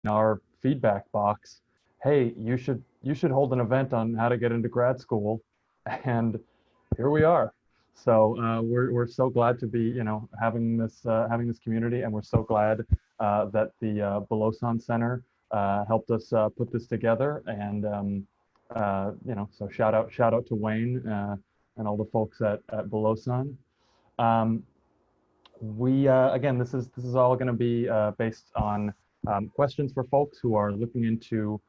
our feedback box, hey, you should hold an event on how to get into grad school, and here we are. So we're so glad to be having this community, and we're so glad that the Belosan Center helped us put this together. And so shout out to Wayne and all the folks at Belosan. Um, we again, this is all going to be based on questions for folks who are looking into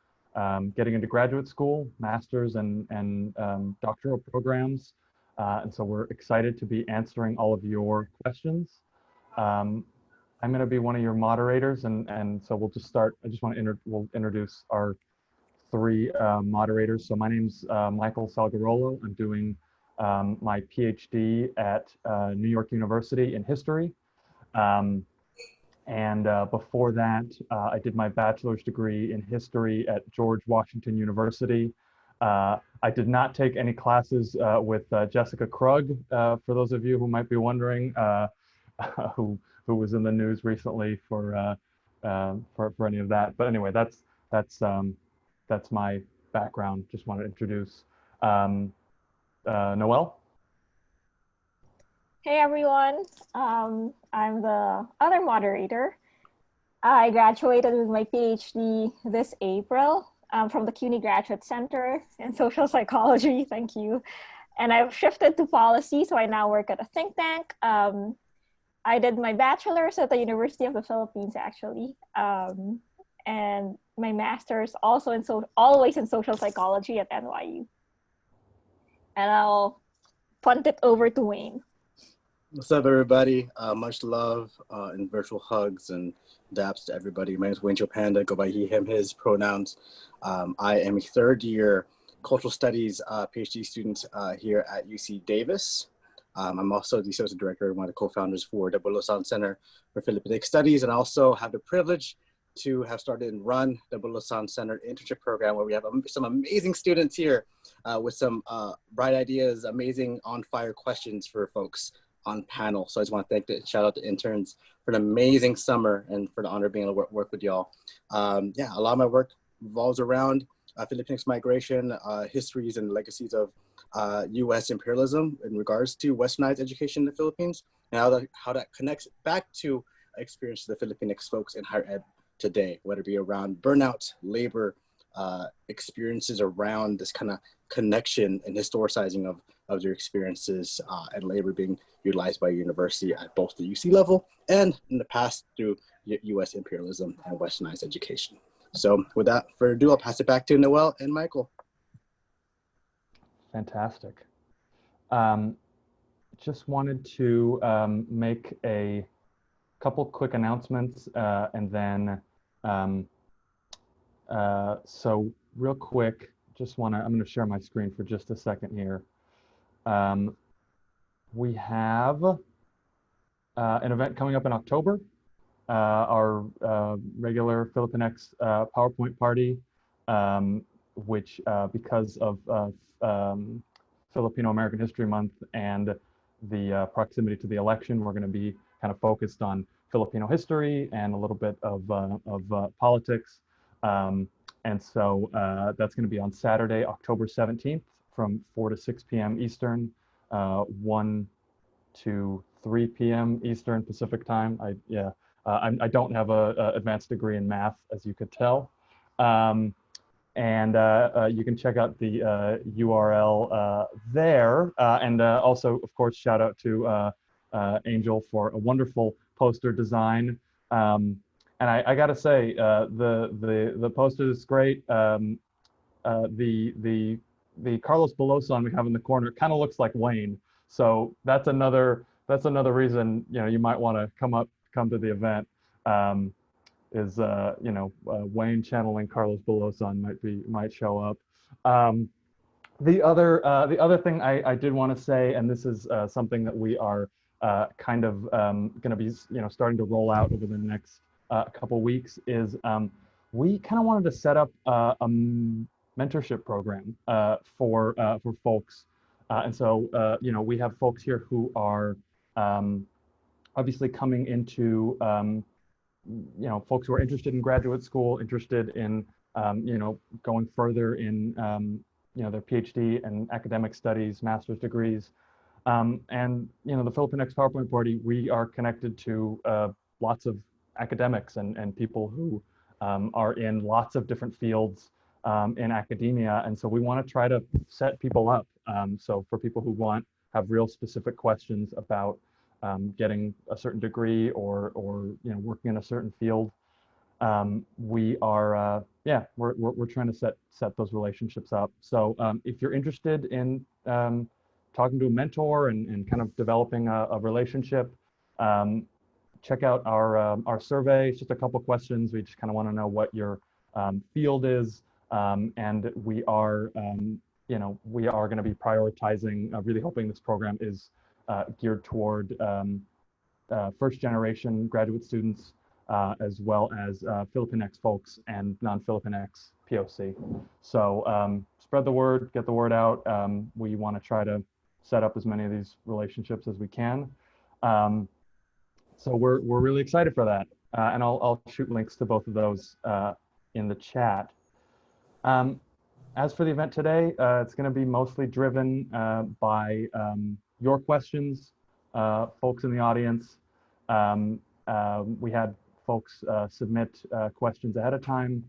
getting into graduate school, masters, and doctoral programs. And so we're excited to be answering all of your questions. Um, I'm going to be one of your moderators, and so we'll just start. I just want to we'll introduce our three moderators. So my name's Michael Salgarolo. I'm doing my PhD at New York University in history. Um, and before that, I did my bachelor's degree in history at George Washington University. I did not take any classes with Jessica Krug, for those of you who might be wondering, who was in the news recently for any of that. But anyway, that's my background. Just want to introduce Noelle. Hey everyone, I'm the other moderator. I graduated with my PhD this April from the CUNY Graduate Center in Social Psychology, thank you. And I've shifted to policy, so I now work at a think tank. I did my bachelor's at the University of the Philippines, actually. And my master's also always in social psychology at NYU. And I'll punt it over to Wayne. What's up, everybody? Much love and virtual hugs and daps to everybody. My name is Wayne Panda, go by he, him, his pronouns. I am a third-year cultural studies PhD student here at UC Davis. I'm also the associate director and one of the co-founders for the Belosan Center for Filipinx Studies, and I also have the privilege to have started and run the Belosan Center internship program, where we have some amazing students here with some bright ideas, amazing on-fire questions for folks on panel. So I just want to shout out to interns for an amazing summer and for the honor of being able to work with y'all. Yeah, a lot of my work revolves around Filipinx migration, histories and legacies of US imperialism in regards to westernized education in the Philippines, and how that connects back to experiences of the Filipinx folks in higher ed today, whether it be around burnout, labor, experiences around this kind of connection and historicizing of their experiences and labor being utilized by university at both the UC level and in the past through US imperialism and westernized education. So without further ado, I'll pass it back to Noelle and Michael. Fantastic. Just wanted to make a couple quick announcements and then so real quick, I'm going to share my screen for just a second here. We have an event coming up in October, our regular Filipinx PowerPoint party, which because of Filipino American History Month and the proximity to the election, we're going to be kind of focused on Filipino history and a little bit of politics. And so that's going to be on Saturday, October 17th from 4 to 6 p.m. Eastern, 1 to 3 p.m. Eastern Pacific time. I don't have a advanced degree in math, as you could tell. And you can check out the URL there. And also, of course, shout out to Angel for a wonderful poster design. And I gotta say, the poster is great. The Carlos Belosan we have in the corner kind of looks like Wayne, so that's another reason you might want to come to the event. Wayne channeling Carlos Belosan might show up. The other thing I did want to say, and this is something that we are kind of going to be starting to roll out over the next couple weeks, is we kind of wanted to set up a mentorship program for folks, and so we have folks here who are obviously coming into folks who are interested in graduate school, interested in, going further in, their PhD and academic studies, master's degrees. And, the Filipinx PowerPoint Party, we are connected to lots of academics and people who are in lots of different fields in academia. And so we want to try to set people up. So for people who have real specific questions about getting a certain degree or working in a certain field, we are we're trying to set those relationships up. So if you're interested in talking to a mentor and kind of developing a relationship, check out our survey. It's just a couple questions. We just kind of want to know what your field is, and we are going to be prioritizing, really hoping this program is geared toward first generation graduate students, as well as Filipinx folks and non-Filipinx POC. So spread the word, get the word out. We want to try to set up as many of these relationships as we can. So we're really excited for that. And I'll shoot links to both of those in the chat. As for the event today, it's going to be mostly driven by your questions, folks in the audience. We had folks submit questions ahead of time.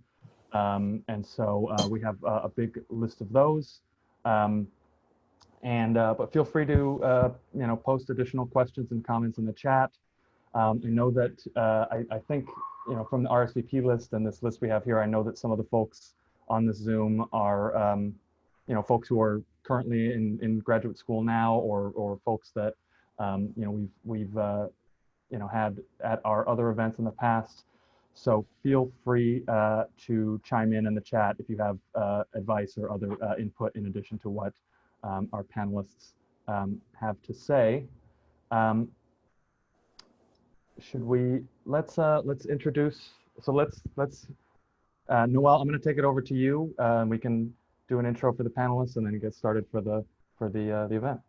And so we have a big list of those. But feel free to post additional questions and comments in the chat. I know that I think from the RSVP list and this list we have here, I know that some of the folks on this Zoom are folks who are currently in graduate school now, or folks that we've had at our other events in the past. So feel free to chime in the chat if you have advice or other input in addition to what our panelists have to say. Should we, let's introduce, so let's Noelle, I'm going to take it over to you. We can do an intro for the panelists and then get started for the event.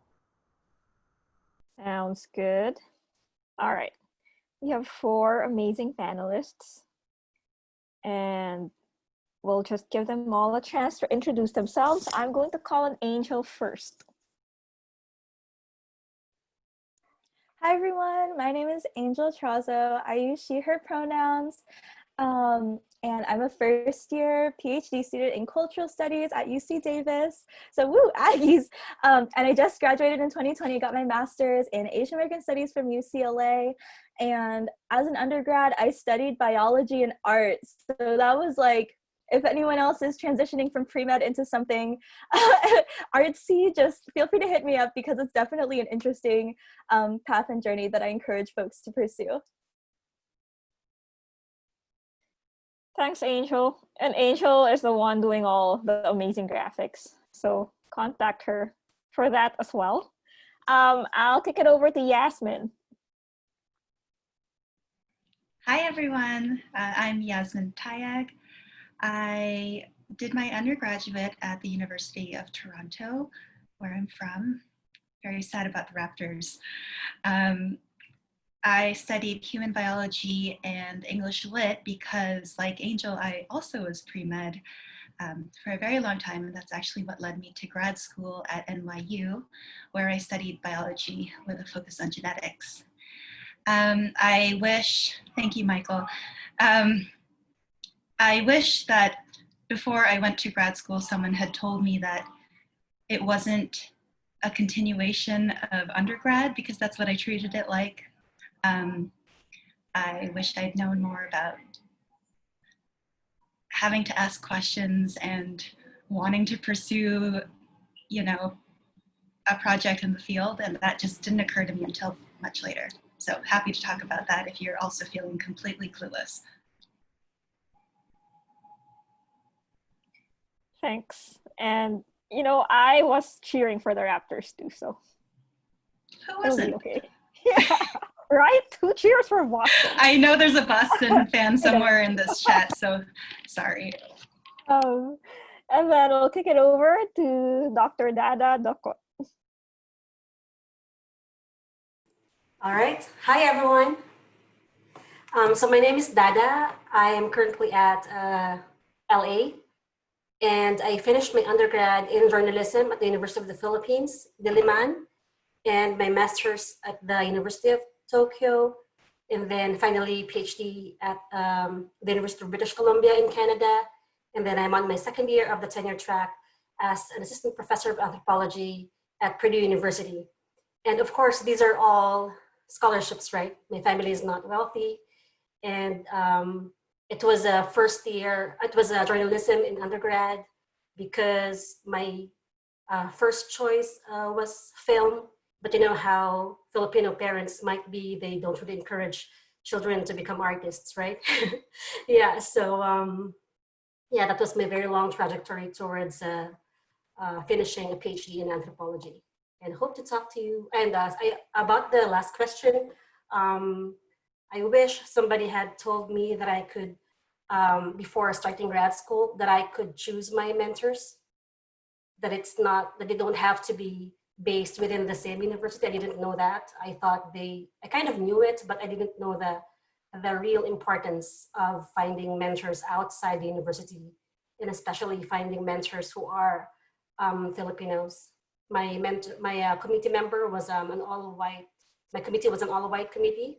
Sounds good. All right. We have 4 amazing panelists, and we'll just give them all a chance to introduce themselves. I'm going to call on Angel first. Hi everyone, my name is Angel Trazo. I use she, her pronouns, and I'm a first-year PhD student in cultural studies at UC Davis. So woo, Aggies! And I just graduated in 2020, got my master's in Asian American Studies from UCLA. And as an undergrad, I studied biology and arts. So that was like, if anyone else is transitioning from pre-med into something artsy, just feel free to hit me up because it's definitely an interesting path and journey that I encourage folks to pursue. Thanks, Angel. And Angel is the one doing all the amazing graphics. So contact her for that as well. I'll kick it over to Yasmin. Hi, everyone. I'm Yasmin Tayag. I did my undergraduate at the University of Toronto, where I'm from. Very sad about the Raptors. I studied human biology and English Lit because, like Angel, I also was pre-med for a very long time, and that's actually what led me to grad school at NYU, where I studied biology with a focus on genetics. I wish, thank you, Michael. I wish that before I went to grad school, someone had told me that it wasn't a continuation of undergrad, because that's what I treated it like. I wished I'd known more about having to ask questions and wanting to pursue, a project in the field, and that just didn't occur to me until much later. So happy to talk about that if you're also feeling completely clueless. Thanks. And, I was cheering for the Raptors too, so. Who wasn't? Okay. Yeah, right? Who cheers for Boston? I know there's a Boston fan somewhere in this chat, so sorry. And then we'll kick it over to Dr. Dada Dokot. All right. Hi, everyone. So my name is Dada. I am currently at LA, and I finished my undergrad in journalism at the University of the Philippines, Diliman, and my master's at the University of Tokyo, and then finally PhD at the University of British Columbia in Canada. And then I'm on my second year of the tenure track as an assistant professor of anthropology at Purdue University. And of course, these are all scholarships, right? My family is not wealthy. And it was a first year, it was a journalism in undergrad because my first choice was film. But you know how Filipino parents might be, they don't really encourage children to become artists, right? Yeah, so yeah, that was my very long trajectory towards finishing a PhD in anthropology. And hope to talk to you. And about the last question, I wish somebody had told me that I could, before starting grad school, that I could choose my mentors, that it's not, that they don't have to be based within the same university. I didn't know that. I thought I kind of knew it, but I didn't know the real importance of finding mentors outside the university, and especially finding mentors who are Filipinos. My committee member was an all-white, my committee was an all-white committee,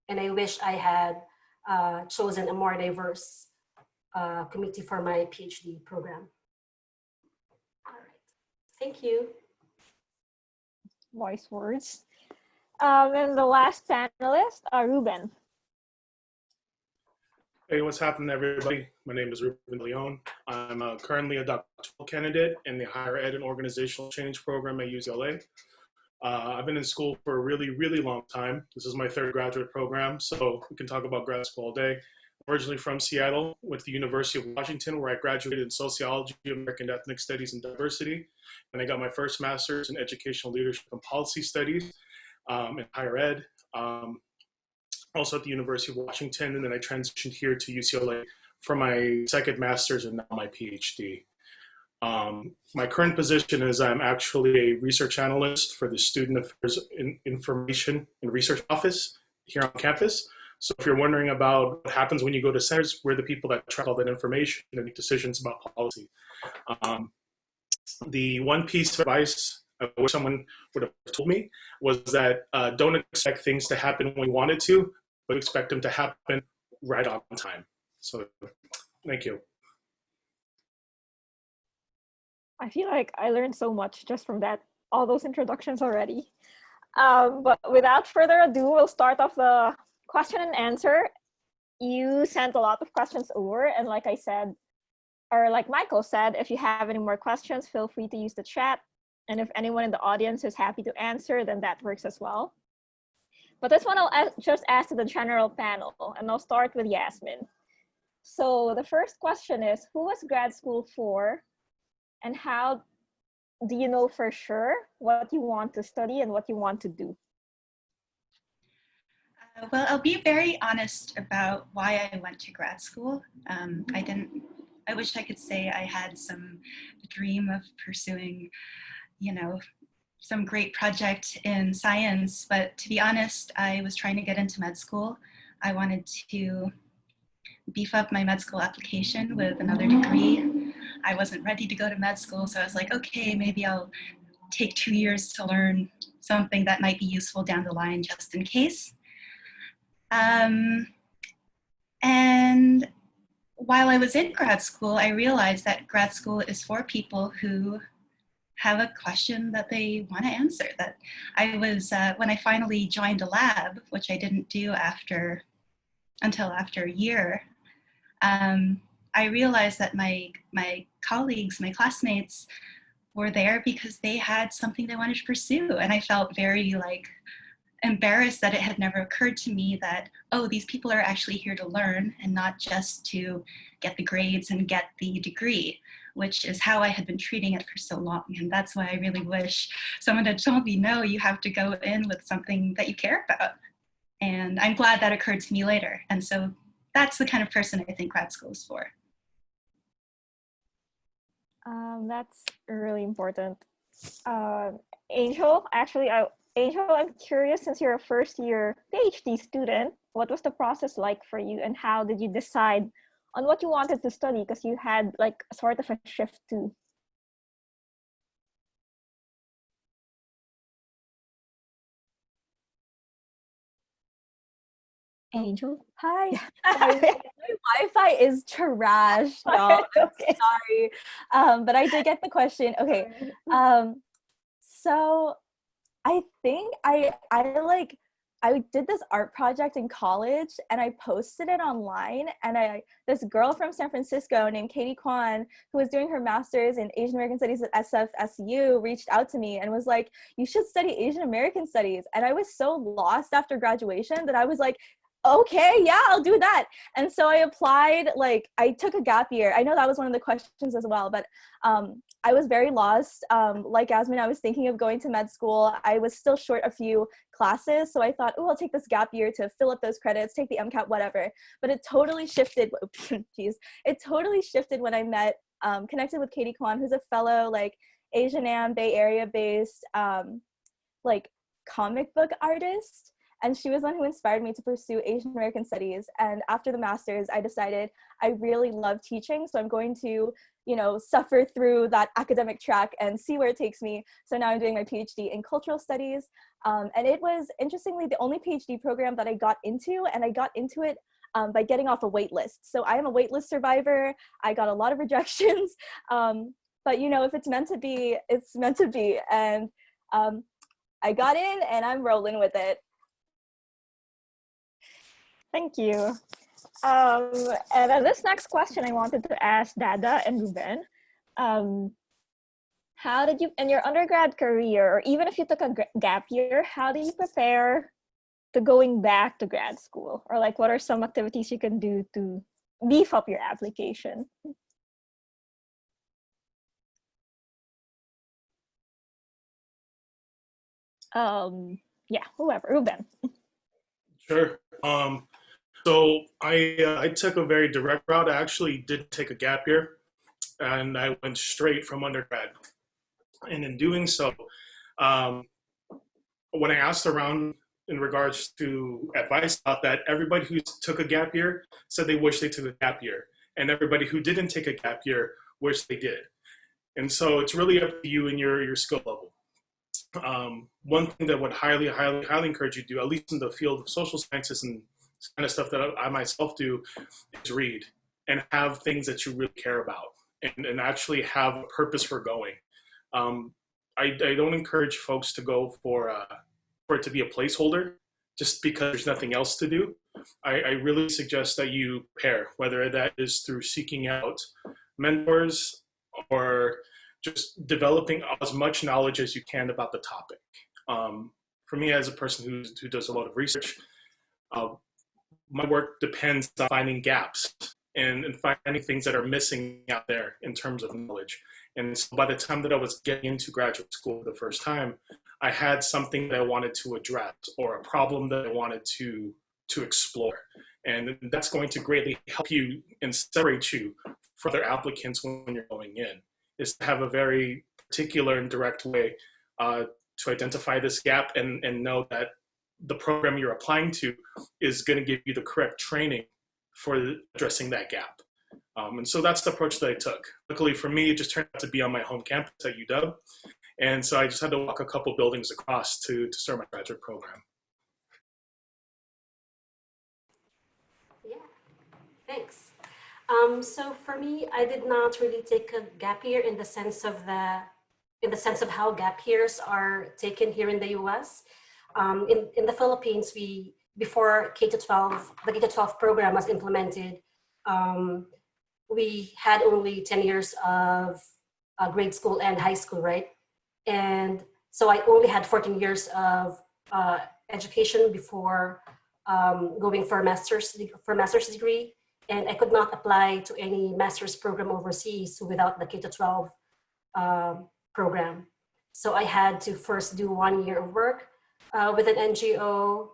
and I wish I had chosen a more diverse committee for my PhD program. All right, thank you. Wise words. And the last panelist, Ruben. Hey, what's happening, everybody? My name is Ruben Leon. I'm currently a doctoral candidate in the Higher Ed and Organizational Change program at UCLA. I've been in school for a really, really long time. This is my third graduate program, so we can talk about grad school all day. Originally from Seattle, with the University of Washington, where I graduated in Sociology, American Ethnic Studies, and Diversity. And I got my first master's in Educational Leadership and Policy Studies in higher ed. Also at the University of Washington, and then I transitioned here to UCLA for my second master's and now my PhD. My current position is I'm actually a research analyst for the Student Affairs Information and Research Office here on campus. So if you're wondering about what happens when you go to centers, we're the people that track all that information and make decisions about policy. The one piece of advice I wish someone would have told me was that don't expect things to happen when you want it to, but expect them to happen right on time. So thank you. I feel like I learned so much just from all those introductions already. But without further ado, we'll start off the question and answer. You sent a lot of questions over, and like I said, or like Michael said, if you have any more questions, feel free to use the chat. And if anyone in the audience is happy to answer, then that works as well. But this one I'll just ask to the general panel, and I'll start with Yasmin. So the first question is, who was grad school for, and how do you know for sure what you want to study and what you want to do? Well, I'll be very honest about why I went to grad school. I wish I could say I had some dream of pursuing, some great project in science, but to be honest, I was trying to get into med school. I wanted to beef up my med school application with another degree. I wasn't ready to go to med school, so I was like, okay, maybe I'll take 2 years to learn something that might be useful down the line just in case. And while I was in grad school, I realized that grad school is for people who have a question that they want to answer. That I was, when I finally joined a lab, which I didn't do until after a year, I realized that my colleagues, my classmates were there because they had something they wanted to pursue. And I felt very embarrassed that it had never occurred to me that, oh, these people are actually here to learn and not just to get the grades and get the degree, which is how I had been treating it for so long. And that's why I really wish someone had told me, no, you have to go in with something that you care about. And I'm glad that occurred to me later. And so that's the kind of person I think grad school is for. That's really important. Angel, actually, Angel, I'm curious, since you're a first year PhD student, what was the process like for you, and how did you decide on what you wanted to study? Because you had like sort of a shift too. Angel? Hi. Sorry, my Wi-Fi is trash, y'all. I'm Okay. sorry. But I did get the question. Okay. So I think I did this art project in college and I posted it online, and this girl from San Francisco named Katie Kwan, who was doing her master's in Asian American Studies at SFSU, reached out to me and was like, you should study Asian American Studies. And I was so lost after graduation that I was like, okay, yeah, I'll do that. And so I applied, like I took a gap year. I know that was one of the questions as well, but I was very lost. Like Yasmin, I was thinking of going to med school. I was still short a few classes. So I thought, oh, I'll take this gap year to fill up those credits, take the MCAT, whatever. But it totally shifted. Geez, it totally shifted when I connected with Katie Kwan, who's a fellow like Asian Am Bay Area based like comic book artist. And she was the one who inspired me to pursue Asian American Studies. And after the master's, I decided I really love teaching. So I'm going to, suffer through that academic track and see where it takes me. So now I'm doing my PhD in cultural studies. And it was, interestingly, the only PhD program that I got into. And I got into it by getting off a wait list. So I am a wait list survivor. I got a lot of rejections. But, if it's meant to be, it's meant to be. And I got in and I'm rolling with it. Thank you. And then this next question I wanted to ask Dada and Ruben. How did you, in your undergrad career, or even if you took a gap year, how do you prepare to going back to grad school? Or like, what are some activities you can do to beef up your application? Yeah, whoever, Ruben. Sure. So I took a very direct route. I actually did take a gap year, and I went straight from undergrad. And in doing so, when I asked around in regards to advice about that, everybody who took a gap year said they wish they took a gap year, and everybody who didn't take a gap year wished they did. And so it's really up to you and your skill level. One thing that would highly encourage you to do, at least in the field of social sciences and kind of stuff that I myself do, is read and have things that you really care about, and actually have a purpose for going. I don't encourage folks to go for it to be a placeholder just because there's nothing else to do. I really suggest that you pair, whether that is through seeking out mentors or just developing as much knowledge as you can about the topic. For me, as a person who does a lot of research, my work depends on finding gaps and finding things that are missing out there in terms of knowledge. And so by the time that I was getting into graduate school for the first time, I had something that I wanted to address or a problem that I wanted to explore. And that's going to greatly help you and separate you from other applicants when you're going in, is to have a very particular and direct way to identify this gap and know that the program you're applying to is going to give you the correct training for addressing that gap. And so that's the approach that I took. Luckily for me, it just turned out to be on my home campus at UW. And so I just had to walk a couple buildings across to start my graduate program. Yeah, thanks. So for me, I did not really take a gap year in the sense of how gap years are taken here in the US. In the Philippines, before K-12, the K-12 program was implemented, we had only 10 years of grade school and high school, right? And so I only had 14 years of education before going for a master's degree. And I could not apply to any master's program overseas without the K-12 program. So I had to first do 1 year of work with an NGO,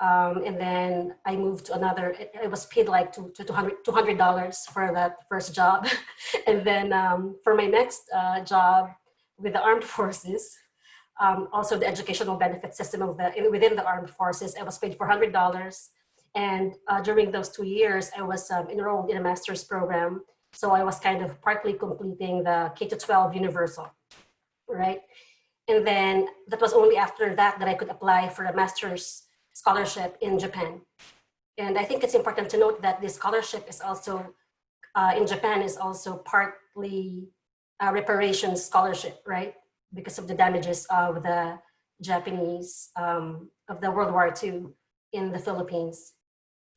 and then I moved to another. I was paid like $200 for that first job. And then for my next job with the armed forces, Also the educational benefit system of within the armed forces. I was paid $400. And during those 2 years, I was enrolled in a master's program. So I was kind of partly completing the K-12 universal, right? And then that was only after that that I could apply for a master's scholarship in Japan. And I think it's important to note that this scholarship is also, in Japan, is also partly a reparations scholarship, right? Because of the damages of the Japanese, of the World War II in the Philippines.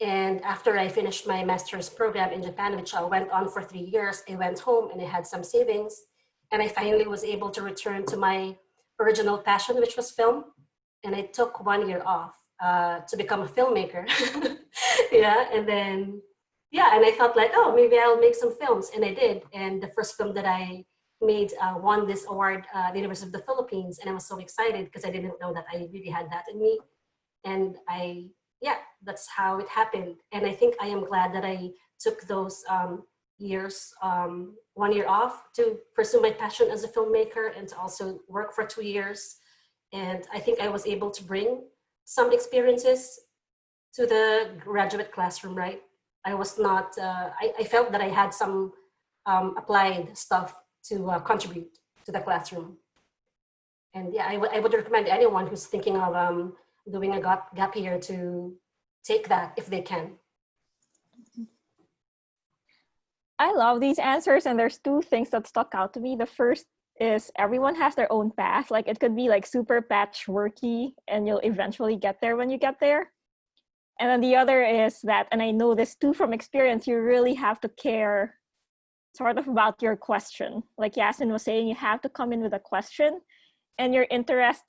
And after I finished my master's program in Japan, which went on for 3 years, I went home and I had some savings. And I finally was able to return to my original passion, which was film. And I took 1 year off to become a filmmaker. Yeah, and then, yeah, and I thought like, oh, maybe I'll make some films. And I did. And the first film that I made won this award at the University of the Philippines. And I was so excited because I didn't know that I really had that in me. And yeah, that's how it happened. And I think I am glad that I took those years, 1 year off to pursue my passion as a filmmaker and to also work for 2 years. And I think I was able to bring some experiences to the graduate classroom, right? I was not, I felt that I had some applied stuff to contribute to the classroom. And yeah, I would recommend anyone who's thinking of doing a gap year to take that if they can. I love these answers, and there's two things that stuck out to me. The first is everyone has their own path. Like it could be like super patchworky and you'll eventually get there when you get there. And then the other is that, and I know this too from experience, you really have to care sort of about your question. Like Yasin was saying, you have to come in with a question, and your interest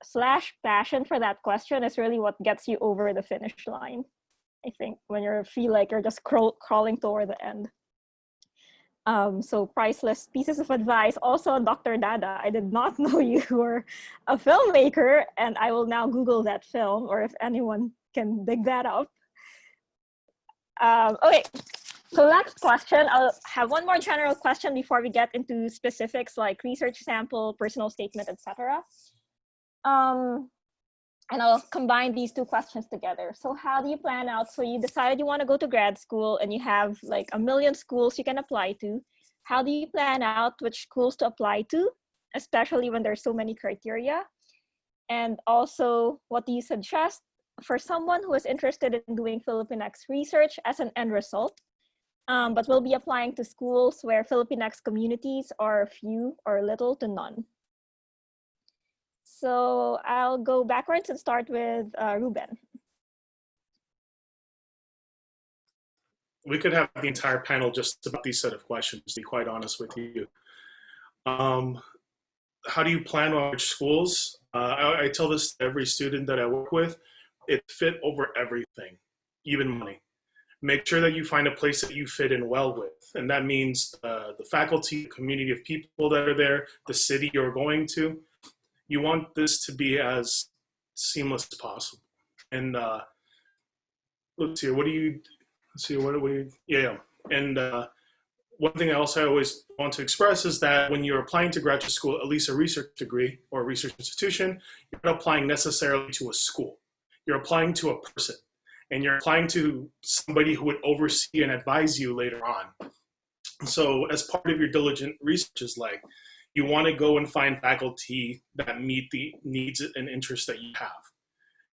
slash passion for that question is really what gets you over the finish line, I think, when you feel like you're just crawling toward the end. So priceless pieces of advice. Also, Dr. Dada, I did not know you were a filmmaker, and I will now Google that film, or if anyone can dig that up. Okay, so last question. I'll have one more general question before we get into specifics like research sample, personal statement, etc. And I'll combine these two questions together. So how do you plan out? So you decided you want to go to grad school and you have like a million schools you can apply to. How do you plan out which schools to apply to, especially when there's so many criteria? And also, what do you suggest for someone who is interested in doing Filipinx research as an end result, but will be applying to schools where Filipinx communities are few or little to none? So I'll go backwards and start with Ruben. We could have the entire panel just about these set of questions, to be quite honest with you. How do you plan on which schools? I tell this to every student that I work with, it fit over everything, even money. Make sure that you find a place that you fit in well with. And that means the faculty, the community of people that are there, the city you're going to. You want this to be as seamless as possible. And let's see, what do you, yeah. And one thing else I always want to express is that when you're applying to graduate school, at least a research degree or a research institution, you're not applying necessarily to a school. You're applying to a person, and you're applying to somebody who would oversee and advise you later on. So as part of your diligent research is like, you want to go and find faculty that meet the needs and interests that you have.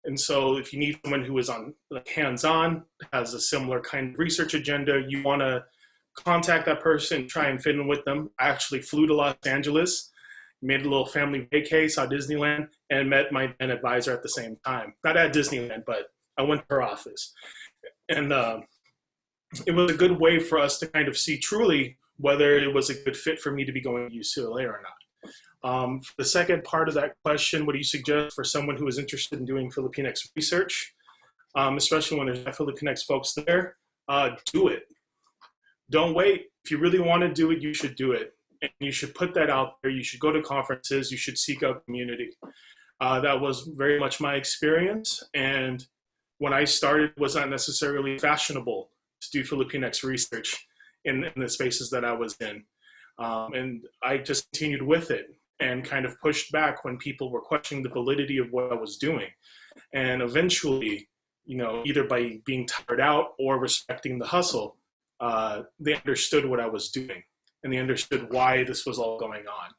And so if you need someone who is on like hands-on, has a similar kind of research agenda, you want to contact that person, try and fit in with them. I actually flew to Los Angeles, made a little family vacay, saw Disneyland, and met my then advisor at the same time. Not at Disneyland, but I went to her office. And it was a good way for us to kind of see truly whether it was a good fit for me to be going to UCLA or not. For the second part of that question, what do you suggest for someone who is interested in doing Filipinx research, especially when there's Filipinx folks there? Do it. Don't wait. If you really want to do it, you should do it. And you should put that out there. You should go to conferences. You should seek out community. That was very much my experience. And when I started, it was not necessarily fashionable to do Filipinx research in the spaces that I was in. And I just continued with it. and kind of pushed back when people were questioning the validity of what I was doing. And eventually, you know, either by being tired out or respecting the hustle, they understood what I was doing, and they understood why this was all going on.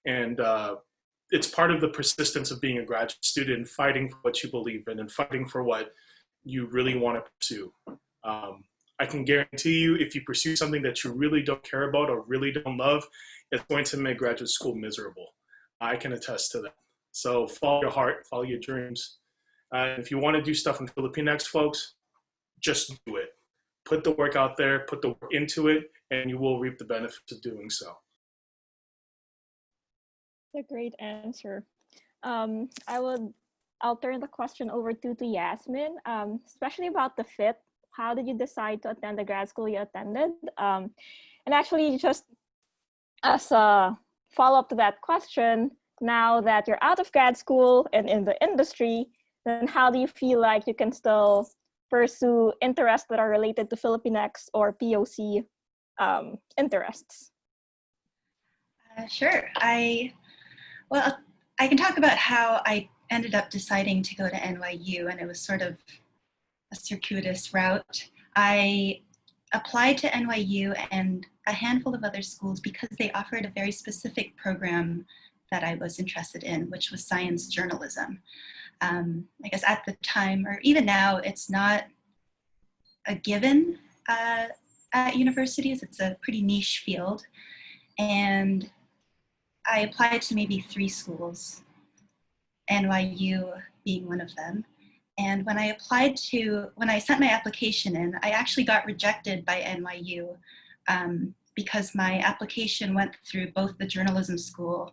And it's part of the persistence of being a graduate student, fighting for what you believe in and fighting for what you really want to pursue. I can guarantee you, if you pursue something that you really don't care about or really don't love, it's going to make graduate school miserable. I can attest to that. So follow your heart, follow your dreams. If you want to do stuff in Filipinx, folks, just do it. Put the work out there, put the work into it, and you will reap the benefits of doing so. That's a great answer. I'll turn the question over to Yasmin, especially about the fit. How did you decide to attend the grad school you attended? And actually, just as a follow-up to that question, now that you're out of grad school and in the industry, then how do you feel like you can still pursue interests that are related to Filipinx or POC interests? Sure. Well, I can talk about how I ended up deciding to go to NYU, and it was sort of a circuitous route. I applied to NYU and a handful of other schools because they offered a very specific program that I was interested in, which was science journalism. I guess at the time, or even now, it's not a given at universities. It's a pretty niche field. And I applied to maybe 3 schools, NYU being one of them. And when I sent my application in, I actually got rejected by NYU because my application went through both the journalism school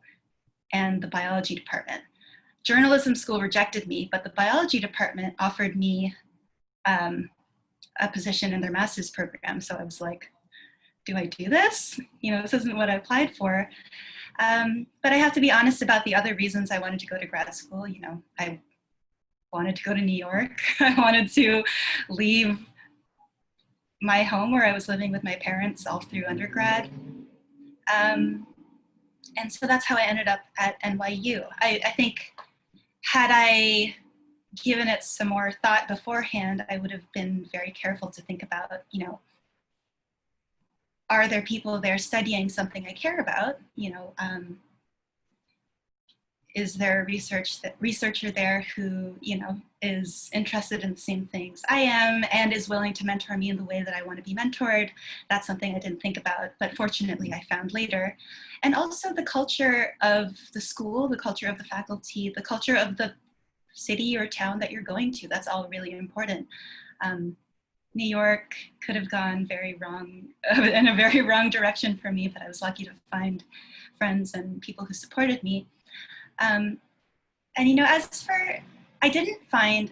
and the biology department. Journalism school rejected me, but the biology department offered me a position in their master's program. So I was like, do I do this? You know, this isn't what I applied for. But I have to be honest about the other reasons I wanted to go to grad school. You know, I wanted to go to New York. I wanted to leave my home where I was living with my parents all through undergrad. And so that's how I ended up at NYU. I think had I given it some more thought beforehand, I would have been very careful to think about, you know, are there people there studying something I care about? You know, is there a researcher there who, you know, is interested in the same things I am and is willing to mentor me in the way that I want to be mentored? That's something I didn't think about, but fortunately I found later. And also the culture of the school, the culture of the faculty, the culture of the city or town that you're going to. That's all really important. New York could have gone very wrong, in a very wrong direction for me, but I was lucky to find friends and people who supported me. And, you know, I didn't find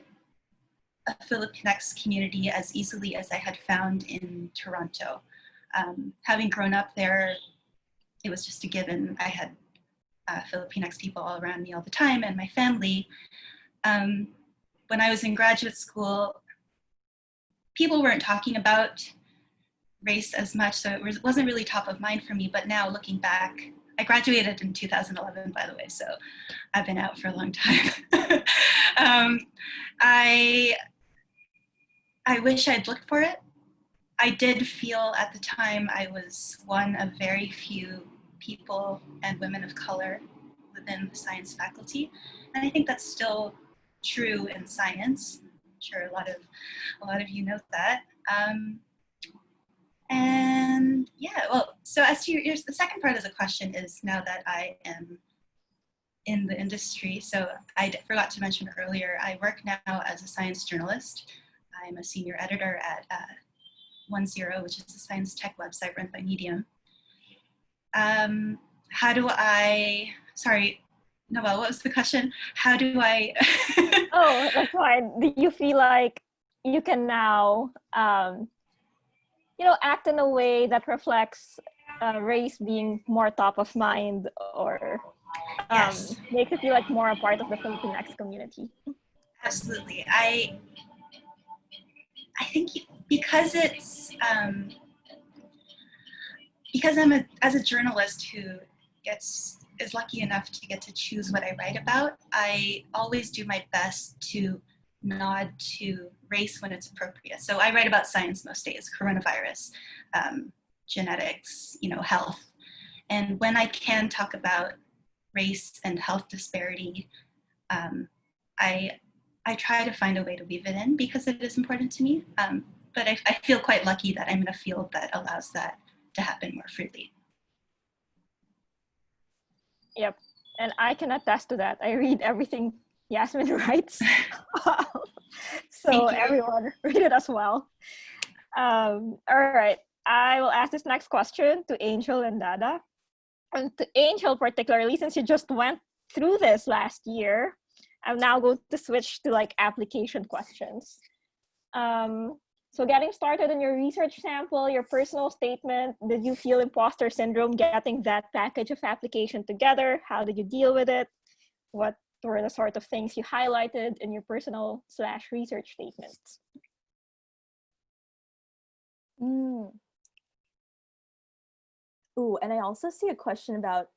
a Filipinx community as easily as I had found in Toronto. Having grown up there, it was just a given. I had Filipinx people all around me all the time, and my family. When I was in graduate school, people weren't talking about race as much, so it wasn't really top of mind for me. But now looking back, I graduated in 2011, by the way, so I've been out for a long time. I wish I'd looked for it. I did feel at the time I was one of very few people and women of color within the science faculty, and I think that's still true in science. I'm sure a lot of you know that. And yeah, well, so as to the second part of the question is, now that I am in the industry, so I forgot to mention earlier, I work now as a science journalist. I'm a senior editor at 10, which is a science tech website run by Medium. Sorry, Noelle, what was the question? How do I? Oh, that's fine. Do you feel like you can now, you know, act in a way that reflects race being more top of mind, or Yes. makes you feel like more a part of the Filipinx community? Absolutely. I think because it's because as a journalist who is lucky enough to get to choose what I write about, I always do my best to nod to race when it's appropriate. So I write about science most days, coronavirus, genetics, health. And when I can talk about race and health disparity, I try to find a way to weave it in because it is important to me. But I feel quite lucky that I'm in a field that allows that to happen more freely. Yep, and I can attest to that. I read everything Yasmin writes. So everyone read it as well. All right, I will ask this next question to Angel and Dada. And to Angel particularly, since you just went through this last year, I'm now going to switch to like application questions. So getting started on your research sample, your personal statement, did you feel imposter syndrome getting that package of application together? How did you deal with it? What were the sort of things you highlighted in your personal/research statements? Ooh, and I also see a question about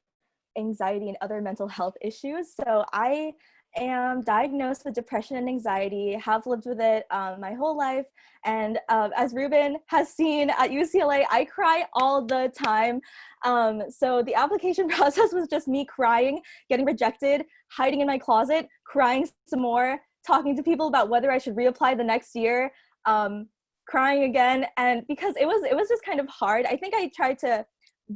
anxiety and other mental health issues. So I am diagnosed with depression and anxiety, have lived with it my whole life. And as Ruben has seen at UCLA, I cry all the time. So the application process was just me crying, getting rejected, hiding in my closet, crying some more, talking to people about whether I should reapply the next year, crying again. And because it was just kind of hard. I think I tried to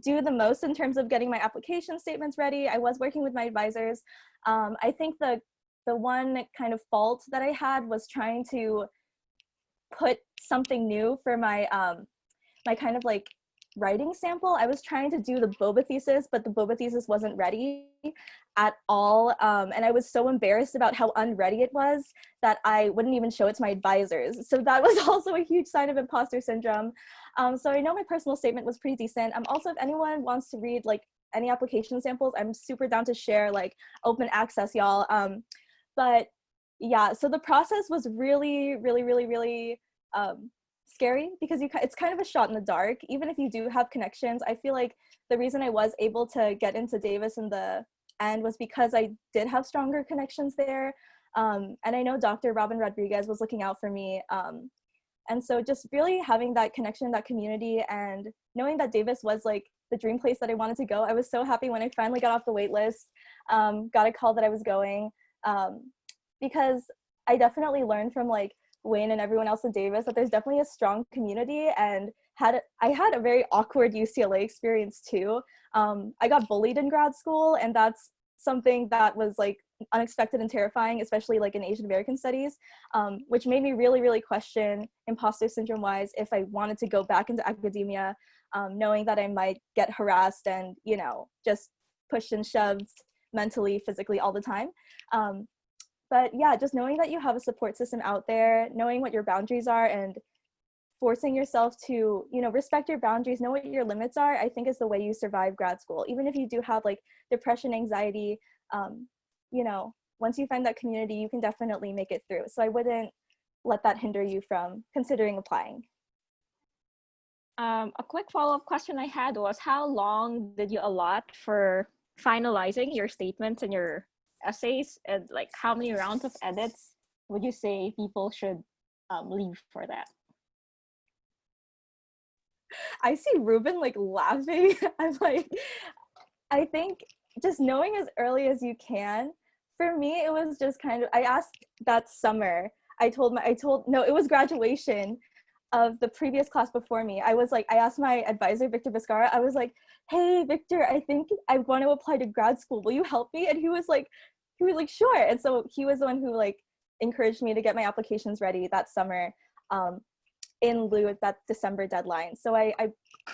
do the most in terms of getting my application statements ready. I was working with my advisors. I think the one kind of fault that I had was trying to put something new for my my kind of like writing sample. I was trying to do the boba thesis, but the boba thesis wasn't ready at all. And I was so embarrassed about how unready it was that I wouldn't even show it to my advisors. So that was also a huge sign of imposter syndrome. So I know my personal statement was pretty decent. Also, if anyone wants to read like any application samples, I'm super down to share, like open access, y'all. But yeah, so the process was really, really, really, really scary because it's kind of a shot in the dark. Even if you do have connections, I feel like the reason I was able to get into Davis in the end was because I did have stronger connections there. And I know Dr. Robin Rodriguez was looking out for me. And so just really having that connection, that community, and knowing that Davis was like the dream place that I wanted to go, I was so happy when I finally got off the wait list, got a call that I was going, because I definitely learned from like Wayne and everyone else at Davis that there's definitely a strong community, and I had a very awkward UCLA experience too. I got bullied in grad school, and that's something that was like unexpected and terrifying, especially like in Asian American studies, which made me really, really question imposter syndrome wise if I wanted to go back into academia, knowing that I might get harassed and, just pushed and shoved mentally, physically all the time. But yeah, just knowing that you have a support system out there, knowing what your boundaries are, and forcing yourself to, respect your boundaries, know what your limits are, I think is the way you survive grad school. Even if you do have like depression, anxiety, once you find that community, you can definitely make it through. So I wouldn't let that hinder you from considering applying. A quick follow-up question I had was, how long did you allot for finalizing your statements and your essays, and like how many rounds of edits would you say people should leave for that? I see Ruben like laughing. I'm like, I think just knowing as early as you can. For me, it was just kind of, I asked that summer. It was graduation of the previous class before me. I asked my advisor, Victor Vizcarra, I was like, hey, Victor, I think I want to apply to grad school. Will you help me? And he was like, sure. And so he was the one who like encouraged me to get my applications ready that summer, in lieu of that December deadline. So I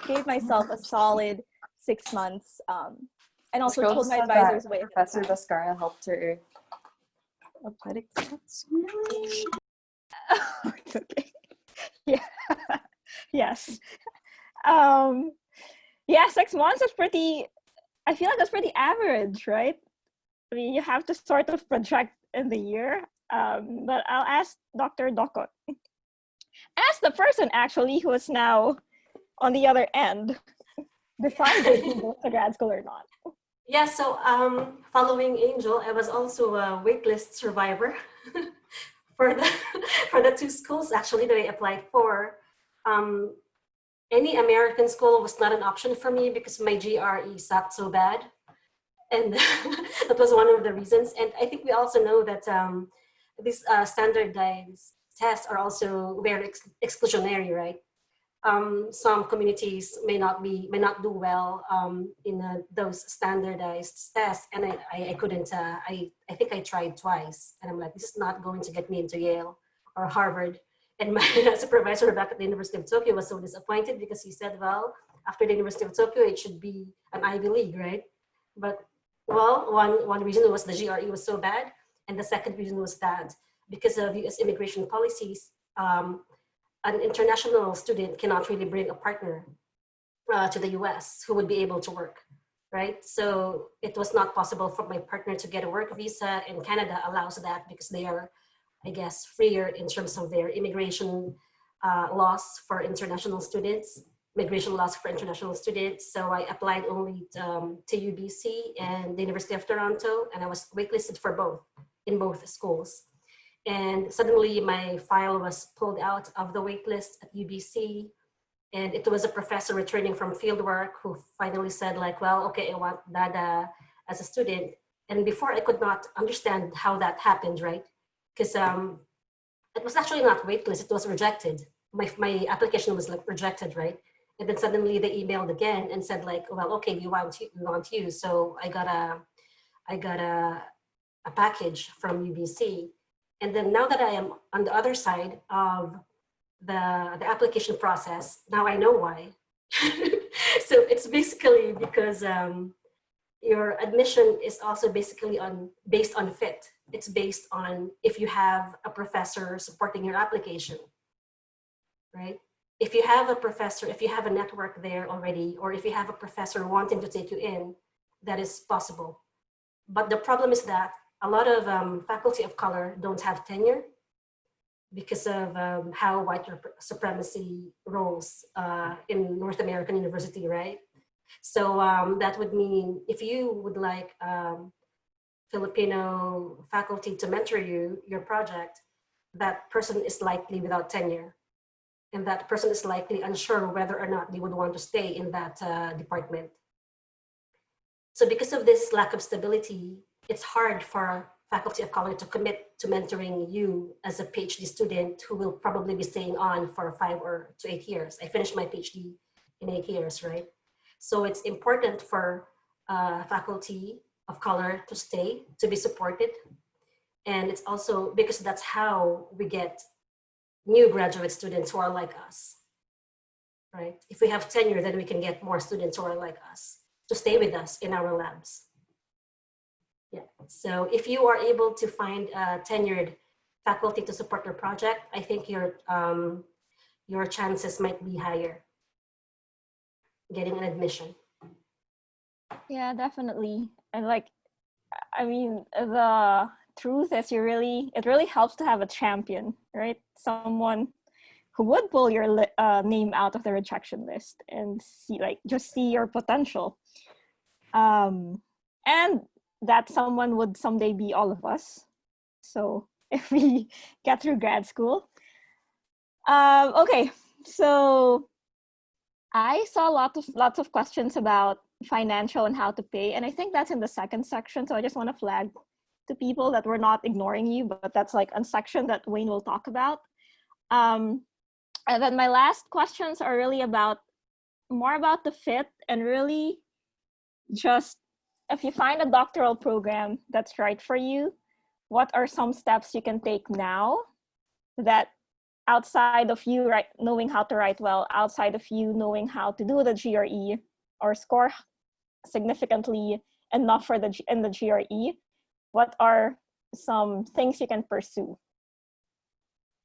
gave myself a solid 6 months, and also told my advisors, wait. Professor Vizcarra helped her apply to grad school. Okay. Yeah. Yes. Yeah, 6 months is pretty, I feel like that's pretty average, right? I mean, you have to sort of project in the year. But I'll ask Dr. Dokot. As the person actually who is now on the other end, decide if you go to grad school or not. Yeah, so following Angel, I was also a waitlist survivor for the for the two schools actually that I applied for. Um, any American school was not an option for me because my GRE sucked so bad, and that was one of the reasons. And I think we also know that these standardized tests are also very exclusionary, right? Some communities may not do well in those standardized tests, and I couldn't. I think I tried twice, and I'm like, this is not going to get me into Yale or Harvard. And my supervisor back at the University of Tokyo was so disappointed because he said, well, after the University of Tokyo, it should be an Ivy League, right? But well, one reason was the GRE was so bad, and the second reason was that because of U.S. immigration policies. An international student cannot really bring a partner to the US who would be able to work, right? So it was not possible for my partner to get a work visa, and Canada allows that because they are, I guess, freer in terms of their immigration laws for international students, migration laws for international students. So I applied only to UBC and the University of Toronto, and I was waitlisted for both, in both schools. And suddenly my file was pulled out of the waitlist at UBC. And it was a professor returning from fieldwork who finally said like, well, okay, I want Dada as a student. And before I could not understand how that happened, right? Because it was actually not waitlist, it was rejected. My application was like rejected, right? And then suddenly they emailed again and said like, well, okay, we want you. So I got a package from UBC. And then now that I am on the other side of the application process, now I know why. So it's basically because your admission is also basically based on fit. It's based on if you have a professor supporting your application, right? If you have a professor, if you have a network there already, or if you have a professor wanting to take you in, that is possible. But the problem is that a lot of faculty of color don't have tenure because of how white supremacy rolls in North American university, right? So that would mean if you would like Filipino faculty to mentor your project, that person is likely without tenure. And that person is likely unsure whether or not they would want to stay in that department. So because of this lack of stability, it's hard for faculty of color to commit to mentoring you as a PhD student who will probably be staying on for 5 to 8 years. I finished my PhD in 8 years, right? So it's important for faculty of color to stay, to be supported. And it's also because that's how we get new graduate students who are like us, right? If we have tenure, then we can get more students who are like us to stay with us in our labs. Yeah, so if you are able to find a tenured faculty to support your project, I think your chances might be higher getting an admission. Yeah, definitely. And like, I mean, the truth is it really helps to have a champion, right? Someone who would pull your name out of the rejection list and just see your potential. And that someone would someday be all of us. So if we get through grad school. Okay, so I saw lots of questions about financial and how to pay, and I think that's in the second section. So I just want to flag to people that we're not ignoring you, but that's like a section that Wayne will talk about. And then my last questions are really more about the fit, and really just if you find a doctoral program that's right for you, what are some steps you can take now that outside of you knowing how to write well, outside of you knowing how to do the GRE or score significantly enough for in the GRE, what are some things you can pursue?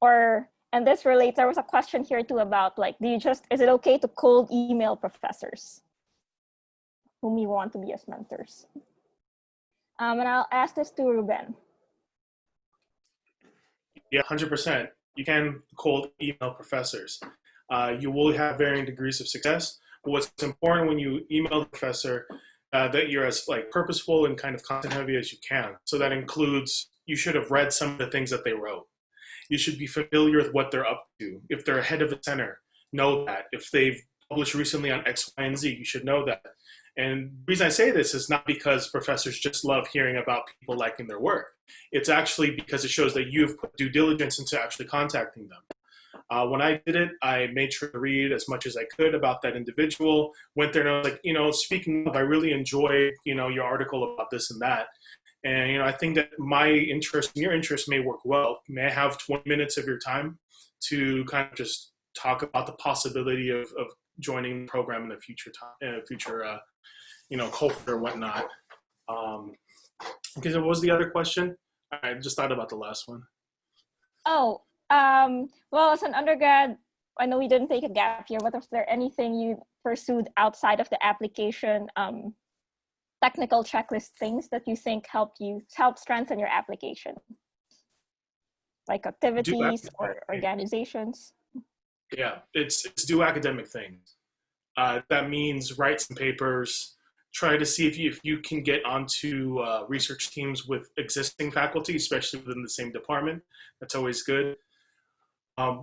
And this relates, there was a question here too about like, is it okay to cold email professors whom you want to be as mentors? And I'll ask this to Ruben. Yeah, 100%. You can cold email professors. You will have varying degrees of success. But what's important when you email the professor that you're as like purposeful and kind of content heavy as you can. So that includes, you should have read some of the things that they wrote. You should be familiar with what they're up to. If they're ahead of the center, know that. If they've published recently on X, Y, and Z, you should know that. And the reason I say this is not because professors just love hearing about people liking their work. It's actually because it shows that you've put due diligence into actually contacting them. When I did it, I made sure to read as much as I could about that individual, went there and I was like, speaking of, I really enjoyed, your article about this and that. And, I think that my interest and your interest may work well. May I have 20 minutes of your time to kind of just talk about the possibility of joining the program in a future time, cohort or whatnot. Okay, so what was the other question? I just thought about the last one. Oh, well, as an undergrad, I know you didn't take a gap year, but is there anything you pursued outside of the application, technical checklist things that you think help strengthen your application? Like activities or organizations? Yeah, it's do academic things. That means write some papers, try to see if you can get onto research teams with existing faculty, especially within the same department. That's always good. I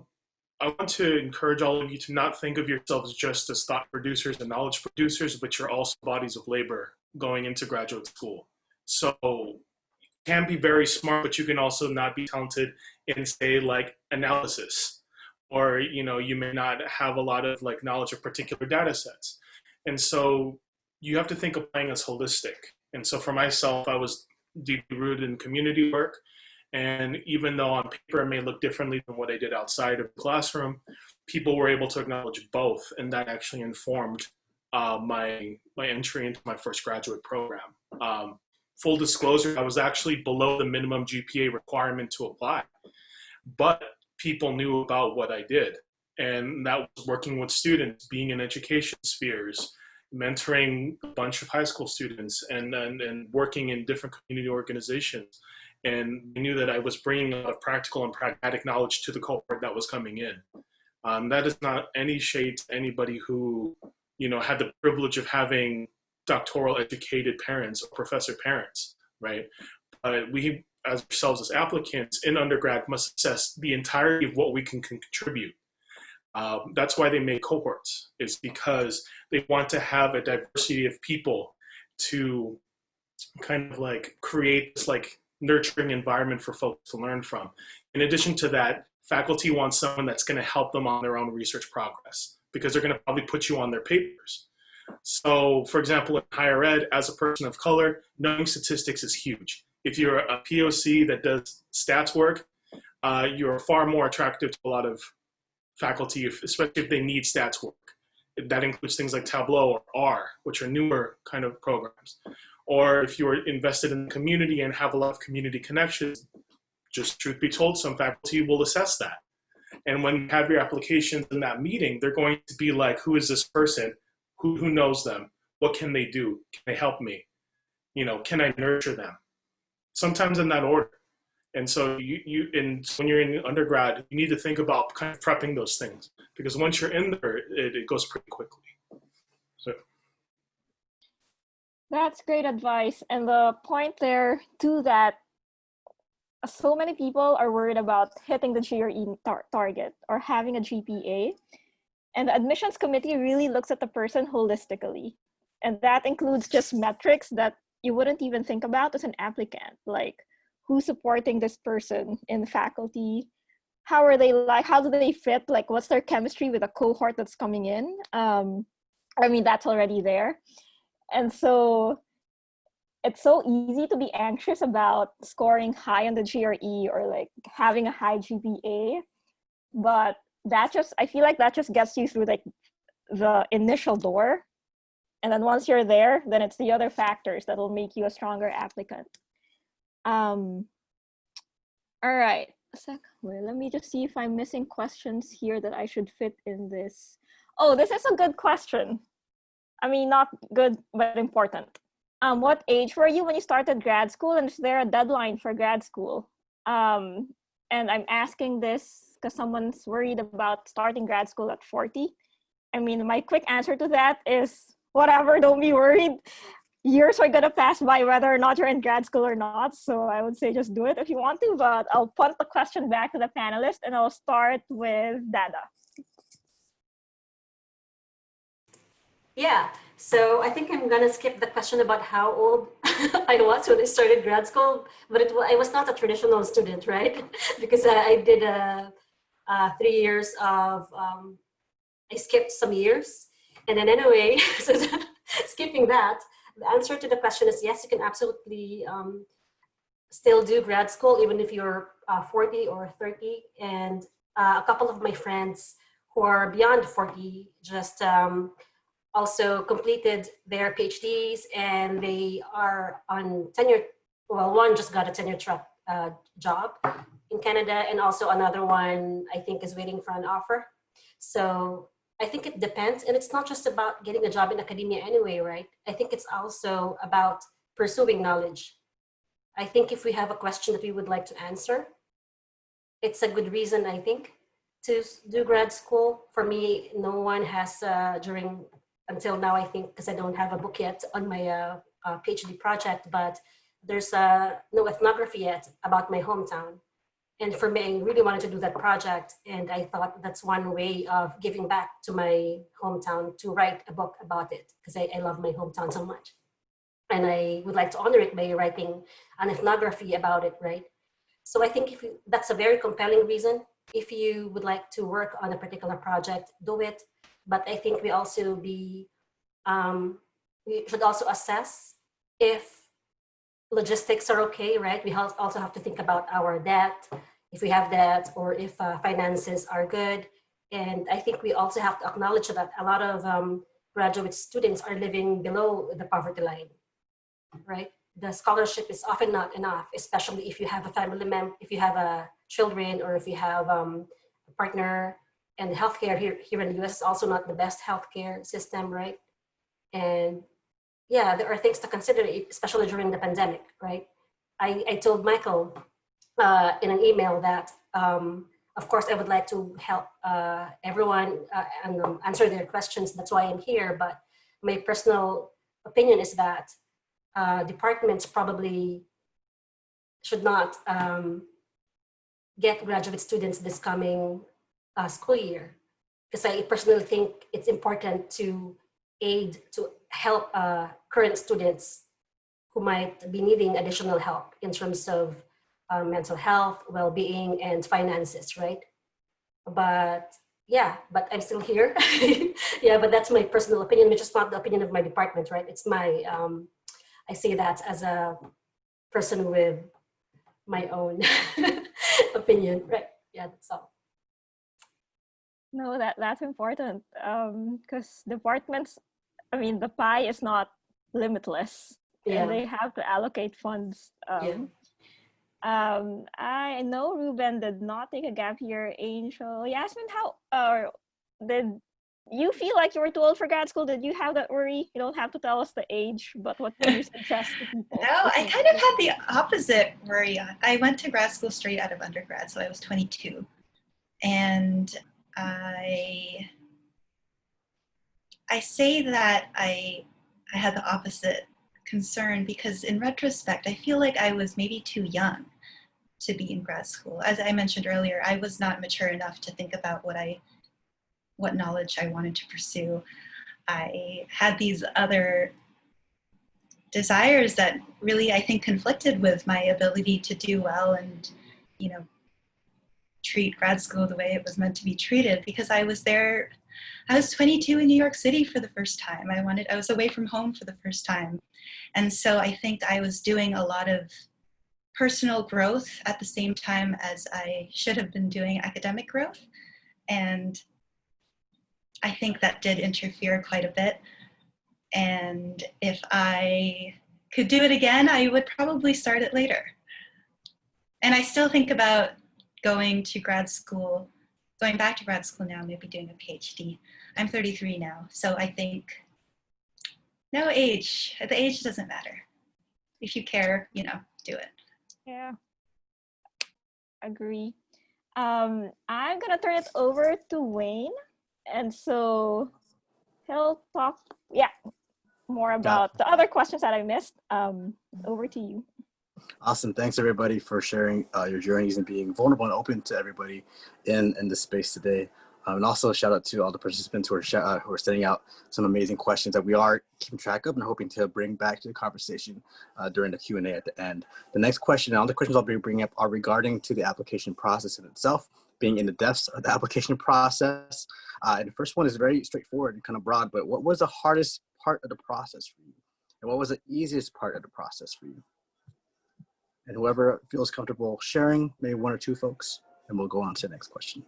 want to encourage all of you to not think of yourselves just as thought producers and knowledge producers, but you're also bodies of labor going into graduate school. So you can be very smart, but you can also not be talented in, say, like analysis, or you may not have a lot of like knowledge of particular data sets. And so you have to think of playing as holistic. And so for myself, I was deeply rooted in community work. And even though on paper it may look differently than what I did outside of the classroom, people were able to acknowledge both. And that actually informed my entry into my first graduate program. Full disclosure, I was actually below the minimum GPA requirement to apply, but people knew about what I did. And that was working with students, being in education spheres, mentoring a bunch of high school students, and working in different community organizations. And they knew that I was bringing a lot of practical and pragmatic knowledge to the cohort that was coming in. That is not any shade to anybody who, had the privilege of having doctoral educated parents or professor parents, right? We, as ourselves as applicants in undergrad, must assess the entirety of what we can contribute. That's why they make cohorts, is because they want to have a diversity of people to kind of like create this like nurturing environment for folks to learn from. In addition to that, faculty want someone that's going to help them on their own research progress, because they're going to probably put you on their papers. So, for example, in higher ed, as a person of color, knowing statistics is huge. If you're a POC that does stats work, you're far more attractive to a lot of faculty, especially if they need stats work. That includes things like Tableau or R, which are newer kind of programs. Or if you're invested in the community and have a lot of community connections, just truth be told, some faculty will assess that. And when you have your applications in that meeting, they're going to be like, who is this person? Who knows them? What can they do? Can they help me? Can I nurture them? Sometimes in that order. And so when you're in undergrad, you need to think about kind of prepping those things, because once you're in there, it goes pretty quickly. So. That's great advice. And the point there too, that so many people are worried about hitting the GRE target or having a GPA. And the admissions committee really looks at the person holistically. And that includes just metrics that you wouldn't even think about as an applicant, like who's supporting this person in the faculty, how are they like, how do they fit, like what's their chemistry with a cohort that's coming in? That's already there. And so it's so easy to be anxious about scoring high on the GRE or like having a high GPA, but I feel like that just gets you through like the initial door. And then once you're there, then it's the other factors that will make you a stronger applicant. All right, let me just see if I'm missing questions here that I should fit in this. Oh, this is a good question. Not good, but important. What age were you when you started grad school, and is there a deadline for grad school? And I'm asking this because someone's worried about starting grad school at 40. My quick answer to that is whatever, don't be worried. years are gonna pass by whether or not you're in grad school or not. So I would say just do it if you want to, but I'll put the question back to the panelists and I'll start with Dada. Yeah, so I think I'm gonna skip the question about how old I was when I started grad school, but I was not a traditional student, right? Because I did 3 years of, I skipped some years. And then anyway, so skipping that, the answer to the question is yes, you can absolutely still do grad school even if you're 40 or 30. And a couple of my friends who are beyond 40 just also completed their PhDs and they are on tenure. Well, one just got a tenure track job in Canada, and also another one I think is waiting for an offer. So I think it depends, and it's not just about getting a job in academia anyway, right? I think it's also about pursuing knowledge. I think if we have a question that we would like to answer, it's a good reason, I think, to do grad school. For me, no one has until now, I think, because I don't have a book yet on my PhD project, but there's no ethnography yet about my hometown. And for me, I really wanted to do that project. And I thought that's one way of giving back to my hometown, to write a book about it, because I love my hometown so much. And I would like to honor it by writing an ethnography about it, right? So I think that's a very compelling reason. If you would like to work on a particular project, do it. But I think we should also assess if logistics are okay, right? We also have to think about our debt, if we have debt, or if finances are good. And I think we also have to acknowledge that a lot of graduate students are living below the poverty line, right? The scholarship is often not enough, especially if you have a family member, if you have children, or if you have a partner. And healthcare here in the US is also not the best healthcare system, right? And yeah, there are things to consider, especially during the pandemic, right? I told Michael in an email that, of course, I would like to help everyone and answer their questions. That's why I'm here. But my personal opinion is that departments probably should not get graduate students this coming school year, because I personally think it's important to help current students who might be needing additional help in terms of mental health, well-being, and finances, right? But yeah, but I'm still here. Yeah, but that's my personal opinion, which is not the opinion of my department, right? It's my, I say that as a person with my own opinion, right? Yeah, that's all. No, that's important because departments, I mean, the pie is not limitless. Yeah. And they have to allocate funds. I know Ruben did not take a gap year. Angel, Yasmin, did you feel like you were too old for grad school? Did you have that worry? You don't have to tell us the age, but what would you suggest to people? No, I kind of had the opposite worry. I went to grad school straight out of undergrad, so I was 22. And I say that I had the opposite concern because in retrospect, I feel like I was maybe too young to be in grad school. As I mentioned earlier, I was not mature enough to think about what knowledge I wanted to pursue. I had these other desires that really, I think, conflicted with my ability to do well and, you know, treat grad school the way it was meant to be treated, because I was 22 in New York City for the first time. I was away from home for the first time. And so I think I was doing a lot of personal growth at the same time as I should have been doing academic growth. And I think that did interfere quite a bit. And if I could do it again, I would probably start it later. And I still think about going back to grad school now, maybe doing a PhD. I'm 33 now, so I think the age doesn't matter. If you care, do it. Yeah, agree. I'm gonna turn it over to Wayne, and so he'll talk. Yeah, more about the other questions that I missed. Over to you. Awesome. Thanks everybody for sharing your journeys and being vulnerable and open to everybody in this space today. And also shout out to all the participants who are sending out some amazing questions that we are keeping track of and hoping to bring back to the conversation during the Q&A at the end. The next question and all the questions I'll be bringing up are regarding to the application process in itself, being in the depths of the application process. And the first one is very straightforward and kind of broad, but what was the hardest part of the process for you? And what was the easiest part of the process for you? And whoever feels comfortable sharing, maybe one or two folks, and we'll go on to the next question.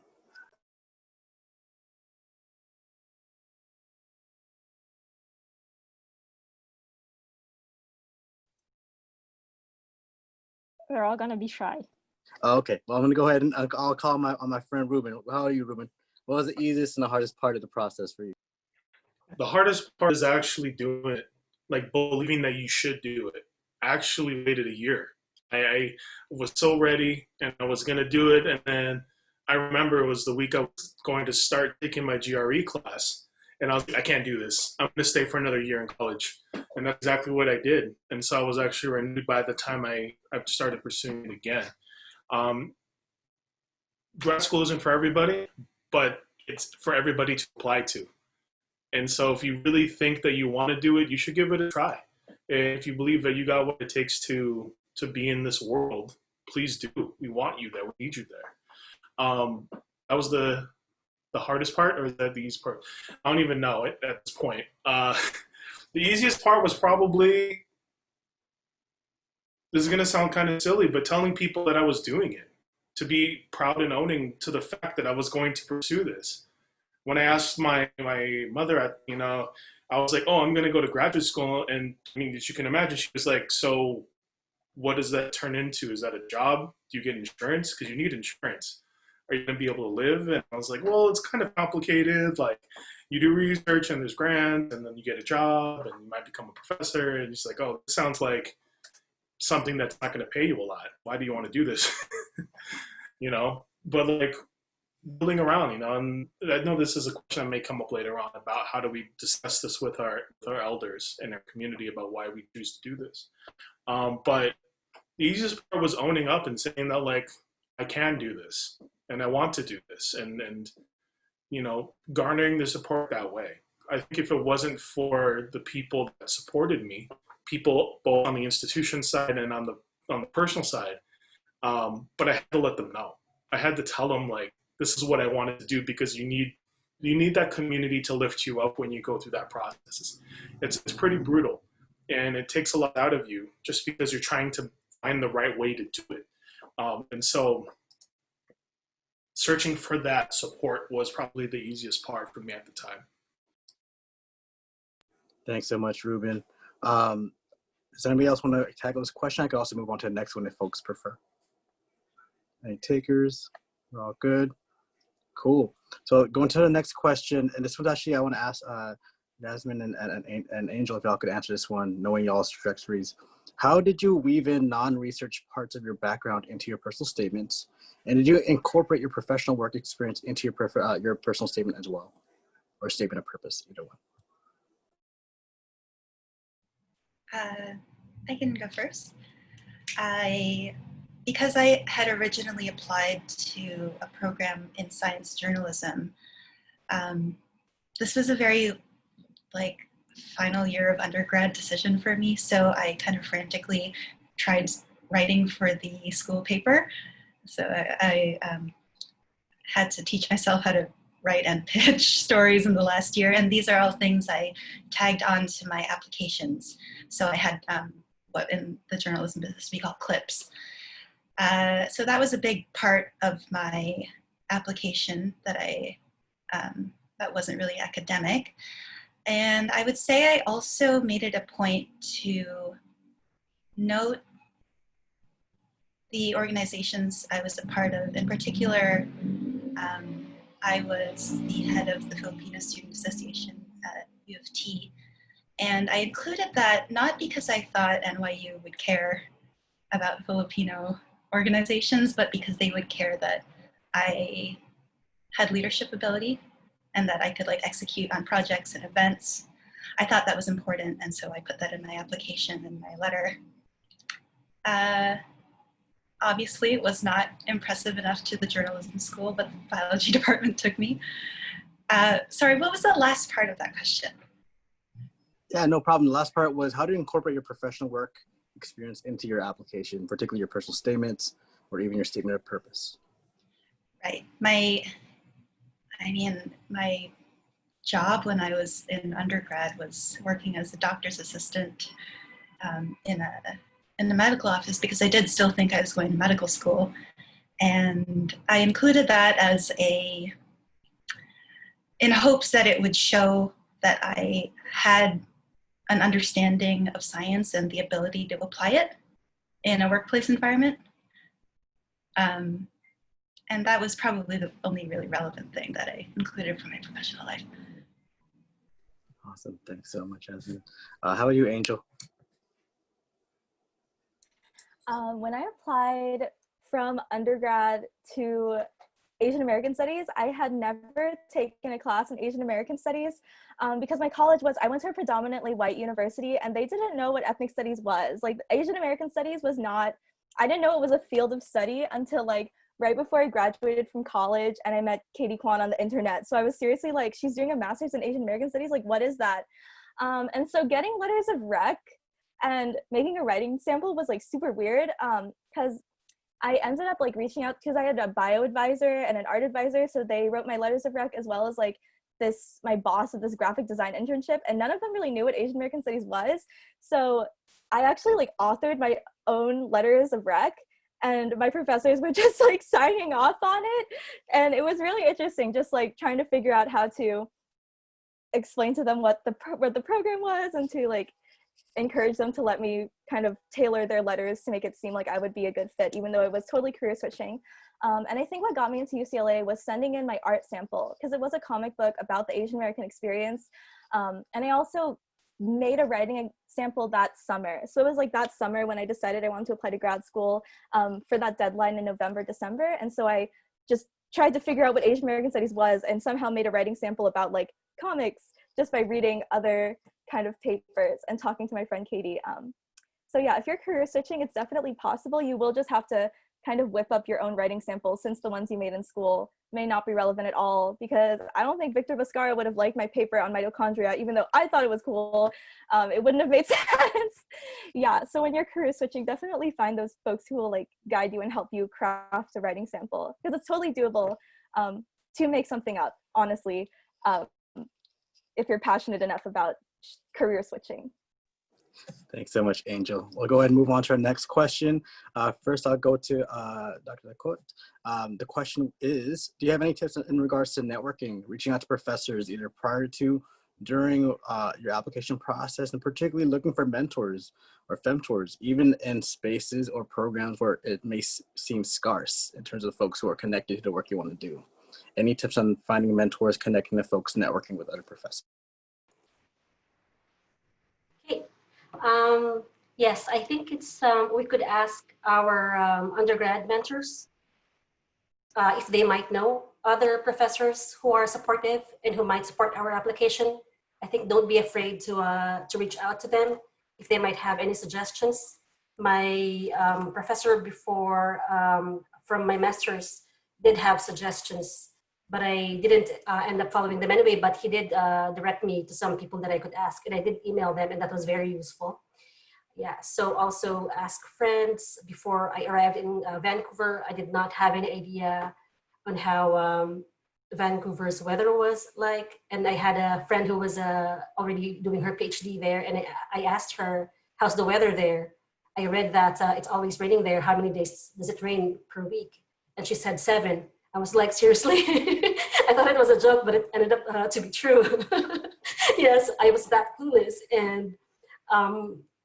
They're all gonna be shy. Okay, well, I'm gonna go ahead and I'll call my friend Ruben. How are you, Ruben? What was the easiest and the hardest part of the process for you? The hardest part is actually doing it, like believing that you should do it. I actually waited a year. I was so ready and I was gonna do it, and then I remember it was the week I was going to start taking my GRE class, and I was like, I can't do this. I'm gonna stay for another year in college, and that's exactly what I did. And so I was actually renewed by the time I started pursuing it again. Grad school isn't for everybody, but it's for everybody to apply to. And so if you really think that you want to do it, you should give it a try. And if you believe that you got what it takes to be in this world, please do. We want you there. We need you there. That was the hardest part, or is that the easiest part? I don't even know at this point. The easiest part was probably, this is going to sound kind of silly, but telling people that I was doing it, to be proud and owning to the fact that I was going to pursue this. When I asked my mother, I was like, oh, I'm going to go to graduate school. And I mean, as you can imagine, she was like, so what does that turn into? Is that a job? Do you get insurance? Because you need insurance. Are you going to be able to live? And I was like, well, it's kind of complicated. Like, you do research and there's grants, and then you get a job and you might become a professor. And it's like, oh, it sounds like something that's not going to pay you a lot. Why do you want to do this? But like, building around, and I know this is a question that may come up later on about how do we discuss this with our elders in our community about why we choose to do this. But the easiest part was owning up and saying that, like, I can do this and I want to do this, and garnering the support that way. I think if it wasn't for the people that supported me, people both on the institution side and on the personal side, but I had to let them know. I had to tell them, like, this is what I wanted to do, because you need that community to lift you up when you go through that process. It's pretty brutal, and it takes a lot out of you just because you're trying to find the right way to do it. And so searching for that support was probably the easiest part for me at the time. Thanks so much, Ruben. Does anybody else want to tackle this question? I could also move on to the next one if folks prefer. Any takers? We're all good. Cool. So going to the next question, and this one's actually, I want to ask Jasmine and Angel, if y'all could answer this one, knowing y'all's trajectories. How did you weave in non-research parts of your background into your personal statements? And did you incorporate your professional work experience into your personal statement as well? Or statement of purpose, either one? I can go first. Because I had originally applied to a program in science journalism, this was a very final year of undergrad decision for me. So I kind of frantically tried writing for the school paper. So I had to teach myself how to write and pitch stories in the last year. And these are all things I tagged on to my applications. So I had what in the journalism business we call clips. So that was a big part of my application that that wasn't really academic. And I would say I also made it a point to note the organizations I was a part of. In particular, I was the head of the Filipino Student Association at U of T. And I included that not because I thought NYU would care about Filipino organizations, but because they would care that I had leadership ability and that I could execute on projects and events. I thought that was important, and so I put that in my application and my letter. Obviously, it was not impressive enough to the journalism school, but the biology department took me. Sorry, what was the last part of that question? Yeah, no problem. The last part was how to incorporate your professional work experience into your application, particularly your personal statements or even your statement of purpose. Right. My job when I was in undergrad was working as a doctor's assistant in the medical office, because I did still think I was going to medical school. And I included that as in hopes that it would show that I had an understanding of science and the ability to apply it in a workplace environment. And that was probably the only really relevant thing that I included from my professional life. Awesome, thanks so much, Jasmine. How about you, Angel? When I applied from undergrad to Asian American Studies, I had never taken a class in Asian American Studies because my college I went to a predominantly white university, and they didn't know what ethnic studies was. Like, Asian American Studies was not, I didn't know it was a field of study until like right before I graduated from college, and I met Katie Kwan on the internet. So I was seriously like, she's doing a master's in Asian American Studies, like what is that? And so getting letters of rec and making a writing sample was like super weird because I ended up like reaching out because I had a bio advisor and an art advisor. So they wrote my letters of rec, as well as like my boss of this graphic design internship, and none of them really knew what Asian American Studies was. So I actually like authored my own letters of rec, and my professors were just like signing off on it. And it was really interesting, just like trying to figure out how to explain to them what the program was, and to like encourage them to let me kind of tailor their letters to make it seem like I would be a good fit, even though I was totally career switching. And I think what got me into UCLA was sending in my art sample, because it was a comic book about the Asian American experience. And I also made a writing sample that summer. So it was like that summer when I decided I wanted to apply to grad school for that deadline in November, December. And so I just tried to figure out what Asian American Studies was, and somehow made a writing sample about like comics just by reading other kind of papers and talking to my friend Katie. So yeah, if you're career switching, it's definitely possible. You will just have to kind of whip up your own writing samples, since the ones you made in school may not be relevant at all, because I don't think Victor Bhaskara would have liked my paper on mitochondria, even though I thought it was cool. It wouldn't have made sense. Yeah, so when you're career switching, definitely find those folks who will like guide you and help you craft a writing sample, because it's totally doable to make something up, honestly, if you're passionate enough about career switching. Thanks so much, Angel. We'll go ahead and move on to our next question. First, I'll go to Dr. Lacote. The question is, do you have any tips in regards to networking, reaching out to professors either prior to, during your application process, and particularly looking for mentors or femtors, even in spaces or programs where it may seem scarce in terms of folks who are connected to the work you want to do? Any tips on finding mentors, connecting to folks, networking with other professors? Yes, I think it's we could ask our undergrad mentors if they might know other professors who are supportive and who might support our application. I think don't be afraid to reach out to them if they might have any suggestions. My professor before from my master's did have suggestions, but I didn't end up following them anyway, but he did direct me to some people that I could ask, and I did email them, and that was very useful. Yeah, so also ask friends. Before I arrived in Vancouver, I did not have any idea on how Vancouver's weather was like, and I had a friend who was already doing her PhD there, and I asked her, how's the weather there? I read that it's always raining there. How many days does it rain per week? And she said 7. I was like, seriously? I thought it was a joke, but it ended up to be true. Yes, I was that clueless. And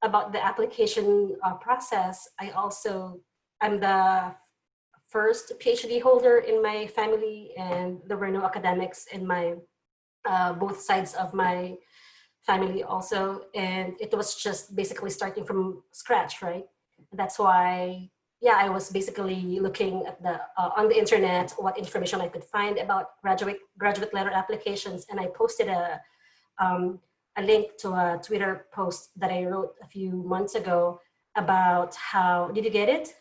about the application process, I'm the first PhD holder in my family, and there were no academics in my both sides of my family also. And it was just basically starting from scratch, right? That's why, yeah, I was basically looking at on the internet what information I could find about graduate letter applications, and I posted a a link to a Twitter post that I wrote a few months ago about how, did you get it?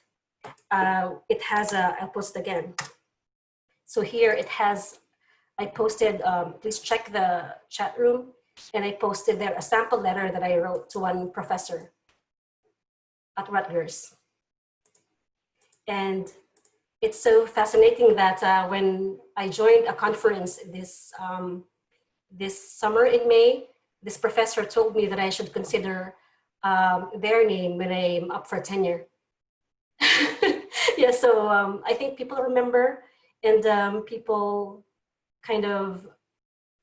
It has I'll post it again. So here it has, I posted, please check the chat room, and I posted there a sample letter that I wrote to one professor at Rutgers. And it's so fascinating that when I joined a conference this summer in May, this professor told me that I should consider their name when I'm up for tenure. Yeah, so I think people remember, and people kind of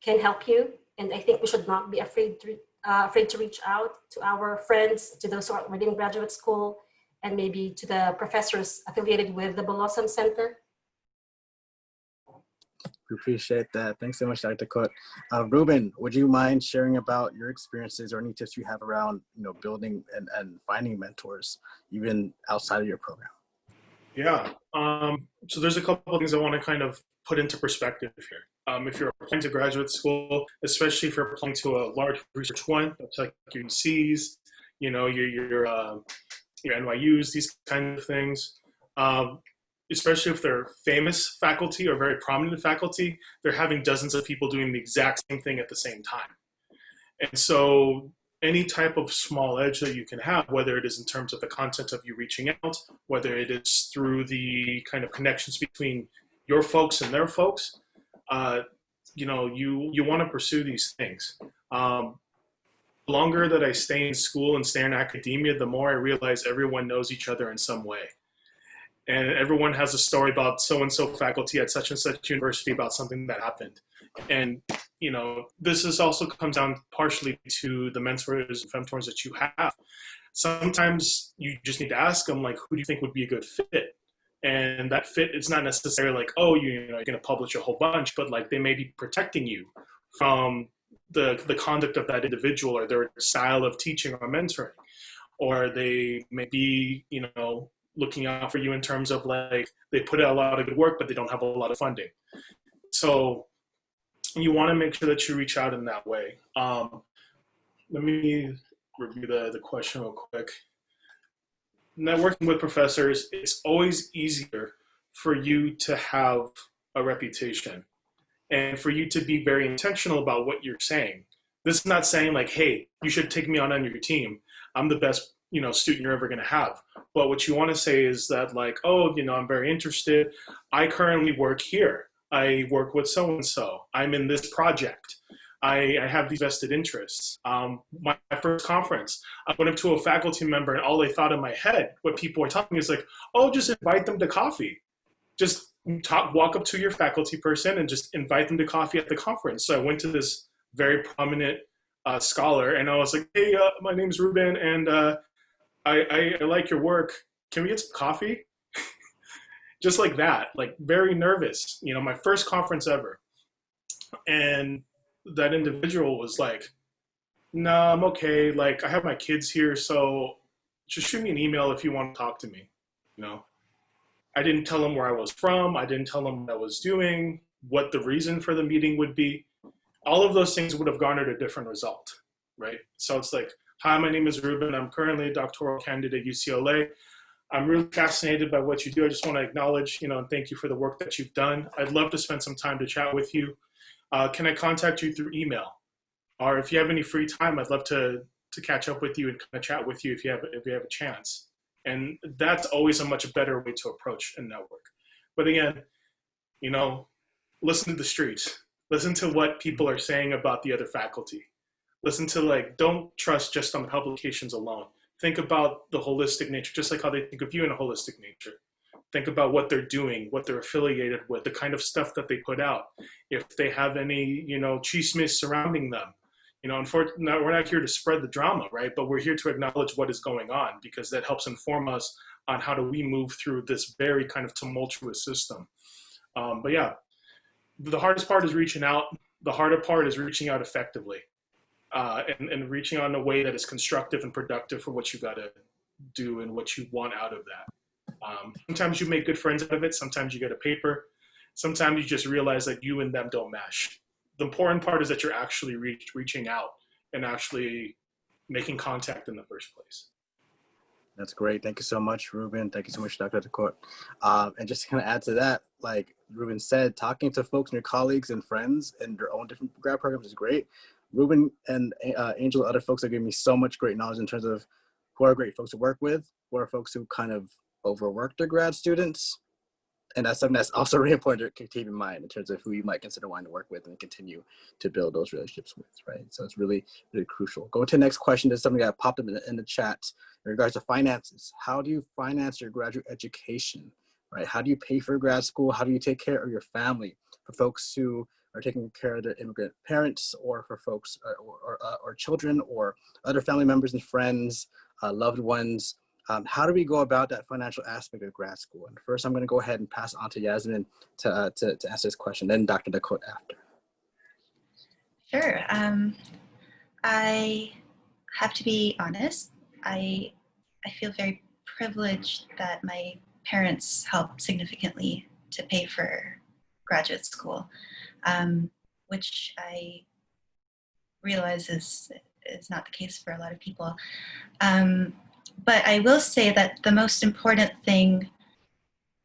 can help you. And I think we should not be afraid to reach out to our friends, to those who are already in graduate school, and maybe to the professors affiliated with the Bolosan Center. We appreciate that. Thanks so much, Dr. Kot. Ruben, would you mind sharing about your experiences or any tips you have around, building and finding mentors, even outside of your program? Yeah. So there's a couple of things I want to kind of put into perspective here. If you're applying to graduate school, especially if you're applying to a large research one, that's like your UCs, your NYUs, these kind of things. Especially if they're famous faculty or very prominent faculty, they're having dozens of people doing the exact same thing at the same time. And so any type of small edge that you can have, whether it is in terms of the content of you reaching out, whether it is through the kind of connections between your folks and their folks, you want to pursue these things. The longer that I stay in school and stay in academia, the more I realize everyone knows each other in some way. And everyone has a story about so-and-so faculty at such and such university about something that happened. And, this is also comes down partially to the mentors and femtors that you have. Sometimes you just need to ask them, like, who do you think would be a good fit? And that fit, it's not necessarily like, oh, you're going to publish a whole bunch, but like they may be protecting you from the conduct of that individual or their style of teaching or mentoring. Or they may be, looking out for you in terms of like, they put out a lot of good work, but they don't have a lot of funding. So you want to make sure that you reach out in that way. Let me review the question real quick. Networking with professors, it's always easier for you to have a reputation and for you to be very intentional about what you're saying. This is not saying like, hey, you should take me on your team. I'm the best student you're ever going to have. But what you want to say is that like, oh, I'm very interested. I currently work here. I work with so-and-so. I'm in this project. I have these vested interests. My first conference, I went up to a faculty member and all they thought in my head, what people were talking is like, oh, just invite them to coffee. Just walk up to your faculty person and just invite them to coffee at the conference. So I went to this very prominent scholar and I was like, hey, my name's Ruben and I like your work. Can we get some coffee? Just like that, like very nervous, my first conference ever. And that individual was like, no, I'm okay. Like I have my kids here. So just shoot me an email if you want to talk to me. I didn't tell him where I was from. I didn't tell him what I was doing, what the reason for the meeting would be. All of those things would have garnered a different result, right? So it's like, hi, my name is Ruben. I'm currently a doctoral candidate at UCLA. I'm really fascinated by what you do. I just want to acknowledge, and thank you for the work that you've done. I'd love to spend some time to chat with you. Can I contact you through email? Or if you have any free time, I'd love to catch up with you and kind of chat with you if you have a chance. And that's always a much better way to approach a network. But again, listen to the streets. Listen to what people are saying about the other faculty. Listen to don't trust just on the publications alone. Think about the holistic nature, just like how they think of you in a holistic nature. Think about what they're doing, what they're affiliated with, the kind of stuff that they put out. If they have any, chismes surrounding them. Unfortunately, we're not here to spread the drama, right? But we're here to acknowledge what is going on because that helps inform us on how do we move through this very kind of tumultuous system. But yeah, the hardest part is reaching out. The harder part is reaching out effectively. And reaching out in a way that is constructive and productive for what you got to do and what you want out of that. Sometimes you make good friends out of it. Sometimes you get a paper. Sometimes you just realize that you and them don't mesh. The important part is that you're actually reaching out and actually making contact in the first place. That's great. Thank you so much, Ruben. Thank you so much, Dr. DeCourt. And just to kind of add to that, like Ruben said, talking to folks and your colleagues and friends and their own different grad programs is great. Ruben and Angel and other folks are giving me so much great knowledge in terms of who are great folks to work with, who are folks who kind of overwork their grad students. And that's something that's also really important to keep in mind in terms of who you might consider wanting to work with and continue to build those relationships with, right? So it's really, really crucial. Going to the next question, there's something that popped up in the chat in regards to finances. How do you finance your graduate education, right? How do you pay for grad school? How do you take care of your family? For folks who are taking care of their immigrant parents, or for folks or children or other family members and friends, loved ones, how do we go about that financial aspect of grad school? And first, I'm going to go ahead and pass on to Yasmin to answer this question, then Dr. DeCourt after. Sure. I have to be honest. I feel very privileged that my parents helped significantly to pay for graduate school, which I realize is not the case for a lot of people. But I will say that the most important thing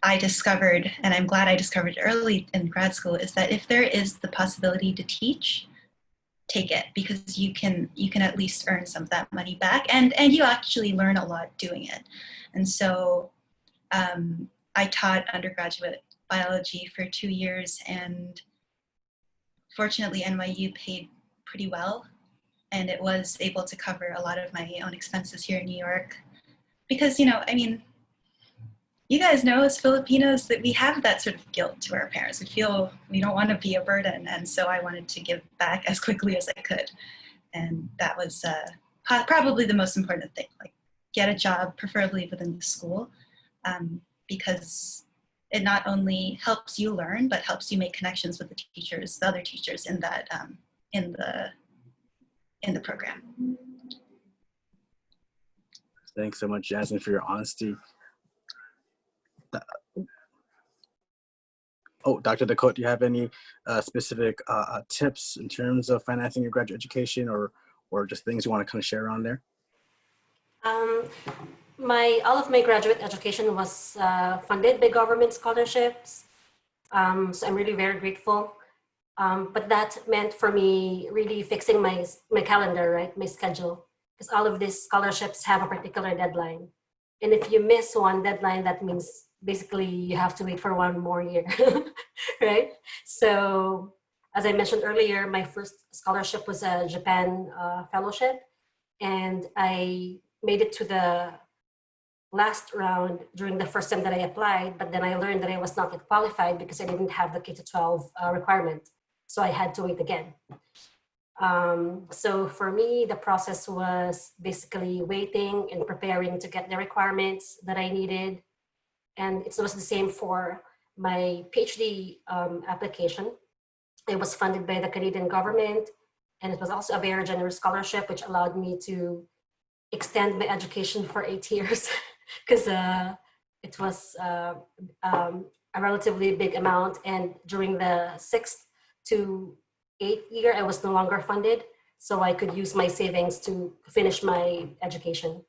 I discovered, and I'm glad I discovered early in grad school, is that if there is the possibility to teach, take it, because you can at least earn some of that money back, and you actually learn a lot doing it. And so I taught undergraduate biology for 2 years, and fortunately NYU paid pretty well, and it was able to cover a lot of my own expenses here in New York. Because, you know, I mean, you guys know as Filipinos that we have that sort of guilt to our parents. We feel we don't want to be a burden, and so I wanted to give back as quickly as I could. And that was probably the most important thing, like get a job, preferably within the school, because it not only helps you learn, but helps you make connections with the teachers, the other teachers in that, in the program. Thanks so much, Jasmine, for your honesty. Oh, Dr. DeCourt, do you have any specific tips in terms of financing your graduate education, or just things you want to kind of share on there? All of my graduate education was funded by government scholarships. So I'm really very grateful. But that meant for me really fixing my calendar, right? My schedule, because all of these scholarships have a particular deadline. And if you miss one deadline, that means basically you have to wait for one more year, right? So as I mentioned earlier, my first scholarship was a Japan fellowship, and I made it to the last round during the first time that I applied, but then I learned that I was not yet qualified because I didn't have the K-12 requirement. So I had to wait again. So for me, the process was basically waiting and preparing to get the requirements that I needed. And it was the same for my PhD application. It was funded by the Canadian government, and it was also a very generous scholarship, which allowed me to extend my education for 8 years, because it was a relatively big amount. And during the 6th to 8th year, I was no longer funded, so I could use my savings to finish my education.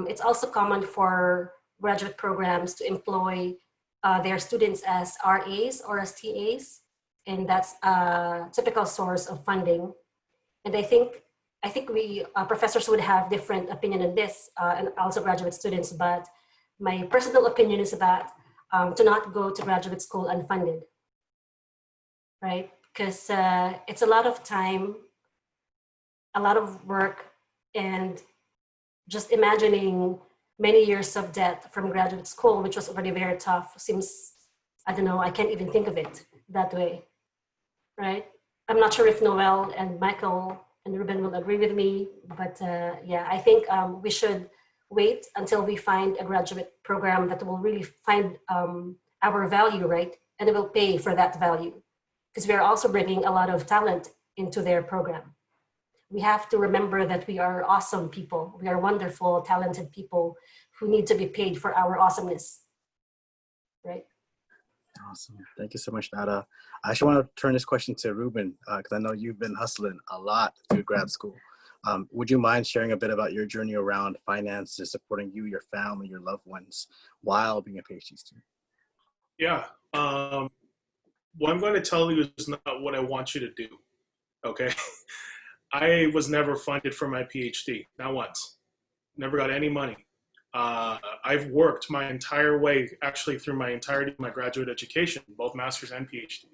It's also common for graduate programs to employ their students as RAs or as TAs, and that's a typical source of funding. And I think we professors would have different opinion on this, and also graduate students, but my personal opinion is that to not go to graduate school unfunded, right? Because it's a lot of time, a lot of work, and just imagining many years of debt from graduate school, which was already very tough, seems, I don't know, I can't even think of it that way, right? I'm not sure if Noel and Michael and Ruben will agree with me, but yeah, I think we should wait until we find a graduate program that will really find our value, right? And it will pay for that value, because we are also bringing a lot of talent into their program. We have to remember that we are awesome people. We are wonderful, talented people who need to be paid for our awesomeness, right? Awesome. Thank you so much, Nada. I actually want to turn this question to Ruben, because I know you've been hustling a lot through grad school. Would you mind sharing a bit about your journey around finances, supporting you, your family, your loved ones while being a PhD student? Yeah. What I'm going to tell you is not what I want you to do. Okay. I was never funded for my PhD, not once. Never got any money. I've worked my entire way, actually through my entirety of my graduate education, both master's and PhD.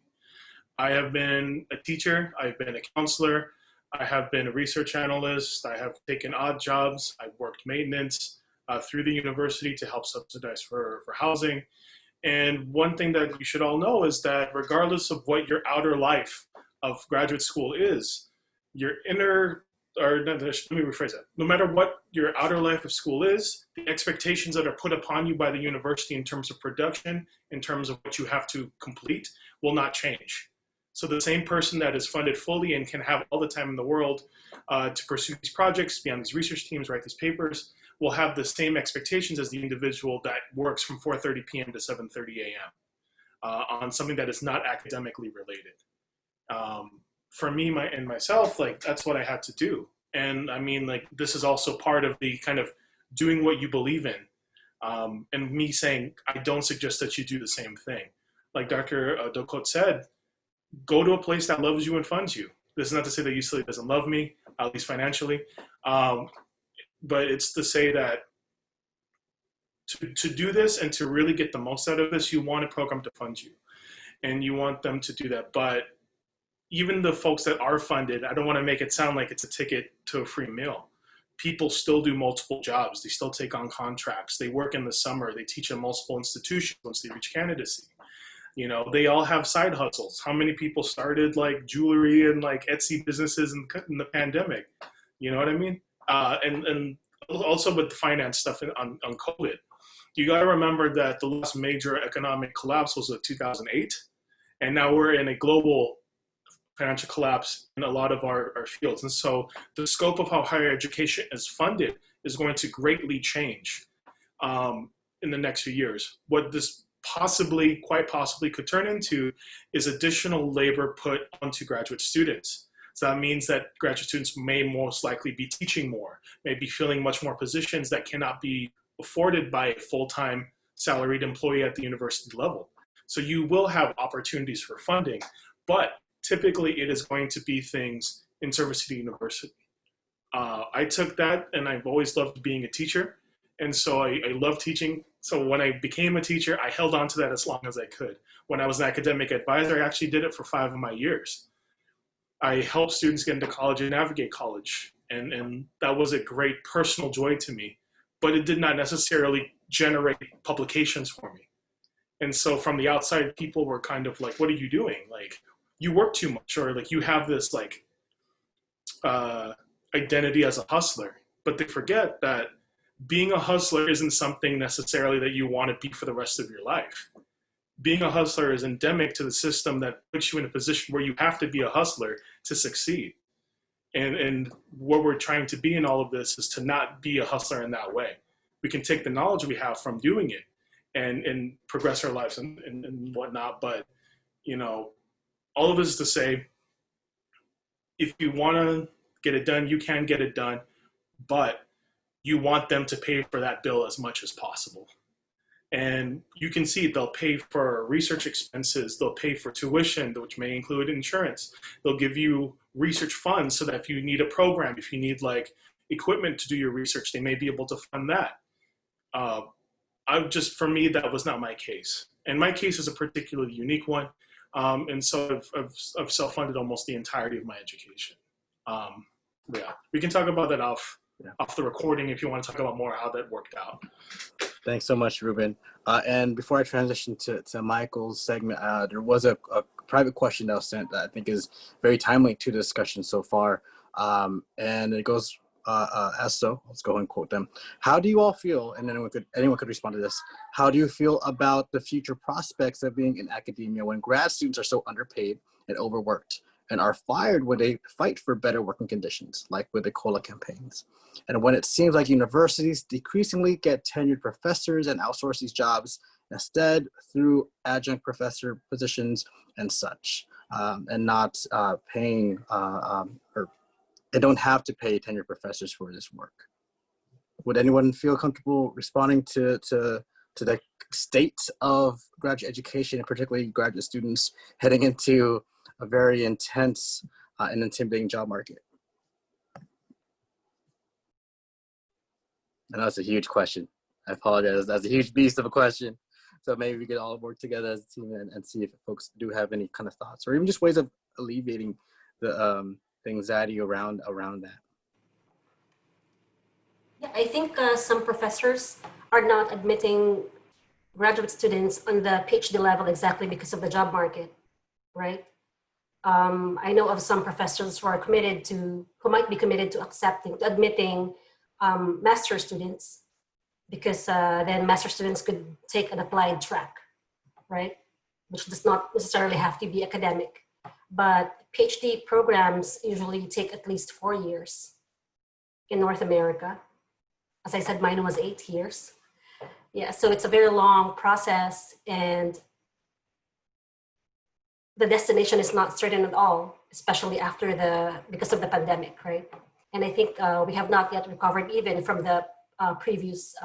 I have been a teacher, I've been a counselor, I have been a research analyst, I have taken odd jobs, I've worked maintenance through the university to help subsidize for housing. And one thing that you should all know is that regardless of what your outer life of graduate school is, your inner, or let me rephrase that. No matter what your outer life of school is, the expectations that are put upon you by the university in terms of production, in terms of what you have to complete, will not change. So the same person that is funded fully and can have all the time in the world to pursue these projects, be on these research teams, write these papers, will have the same expectations as the individual that works from 4:30 p.m. to 7:30 a.m. On something that is not academically related. For me and myself, like, that's what I had to do. And I mean, like, this is also part of the kind of doing what you believe in. And me saying, I don't suggest that you do the same thing. Like Dr. Dokot said, go to a place that loves you and funds you. This is not to say that UCLA doesn't love me, at least financially. But it's to say that to do this and to really get the most out of this, you want a program to fund you. And you want them to do that. But even the folks that are funded, I don't want to make it sound like it's a ticket to a free meal. People still do multiple jobs. They still take on contracts. They work in the summer. They teach at multiple institutions once they reach candidacy. You know, they all have side hustles. How many people started like jewelry and like Etsy businesses in the pandemic? You know what I mean? And also with the finance stuff on COVID. You got to remember that the last major economic collapse was 2008. And now we're in a global financial collapse in a lot of our fields. And so the scope of how higher education is funded is going to greatly change in the next few years. What this quite possibly could turn into is additional labor put onto graduate students. So that means that graduate students may most likely be teaching more, may be filling much more positions that cannot be afforded by a full-time salaried employee at the university level. So you will have opportunities for funding, but typically it is going to be things in service to the university. I took that, and I've always loved being a teacher. And so I love teaching. So when I became a teacher, I held on to that as long as I could. When I was an academic advisor, I actually did it for 5 of my years. I helped students get into college and navigate college. And that was a great personal joy to me, but it did not necessarily generate publications for me. And so from the outside, people were kind of like, what are you doing? Like, you work too much, or like you have this like identity as a hustler. But they forget that being a hustler isn't something necessarily that you want to be for the rest of your life. Being a hustler is endemic to the system that puts you in a position where you have to be a hustler to succeed. And what we're trying to be in all of this is to not be a hustler in that way. We can take the knowledge we have from doing it and progress our lives and whatnot. But, you know, all of this is to say, if you want to get it done, you can get it done, but you want them to pay for that bill as much as possible. And you can see they'll pay for research expenses, they'll pay for tuition, which may include insurance. They'll give you research funds so that if you need a program, if you need like equipment to do your research, they may be able to fund that. For me, that was not my case. And my case is a particularly unique one. And so I've self-funded almost the entirety of my education. Yeah, we can talk about that off the recording if you want to talk about more how that worked out. Thanks so much, Ruben. And before I transition to Michael's segment, there was a private question that was sent that I think is very timely to the discussion so far. And it goes as so. Let's go ahead and quote them. How do you all feel, and anyone could respond to this, how do you feel about the future prospects of being in academia when grad students are so underpaid and overworked and are fired when they fight for better working conditions, like with the COLA campaigns? And when it seems like universities decreasingly get tenured professors and outsource these jobs instead through adjunct professor positions and such, and not paying, or they don't have to pay tenured professors for this work. Would anyone feel comfortable responding to the state of graduate education, and particularly graduate students heading into a very intense and intimidating job market? I know that's a huge question. I apologize. That's a huge beast of a question. So maybe we could all work together as a team and see if folks do have any kind of thoughts, or even just ways of alleviating the anxiety around that. Yeah, I think some professors are not admitting graduate students on the PhD level exactly because of the job market, right? I know of some professors who might be committed to admitting master students, because then master students could take an applied track, right? Which does not necessarily have to be academic. But PhD programs usually take at least 4 years in North America. As I said, mine was 8 years. Yeah, so it's a very long process, and the destination is not certain at all, especially because of the pandemic, right? And I think we have not yet recovered even from the previous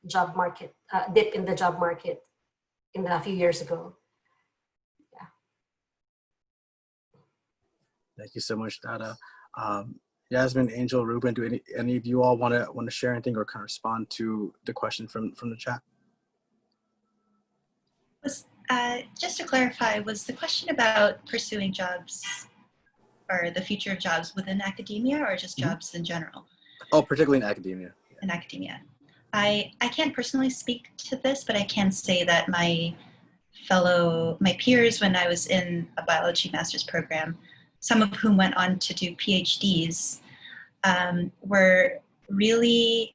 job market, dip in the job market in a few years ago. Yeah. Thank you so much, Dada. Yasmin, Angel, Ruben, do any of you all want to share anything or kind of respond to the question from the chat? Just to clarify, was the question about pursuing jobs or the future of jobs within academia, or just jobs in general? Oh, particularly in academia. In academia. I can't personally speak to this, but I can say that my peers when I was in a biology master's program, some of whom went on to do PhDs, were really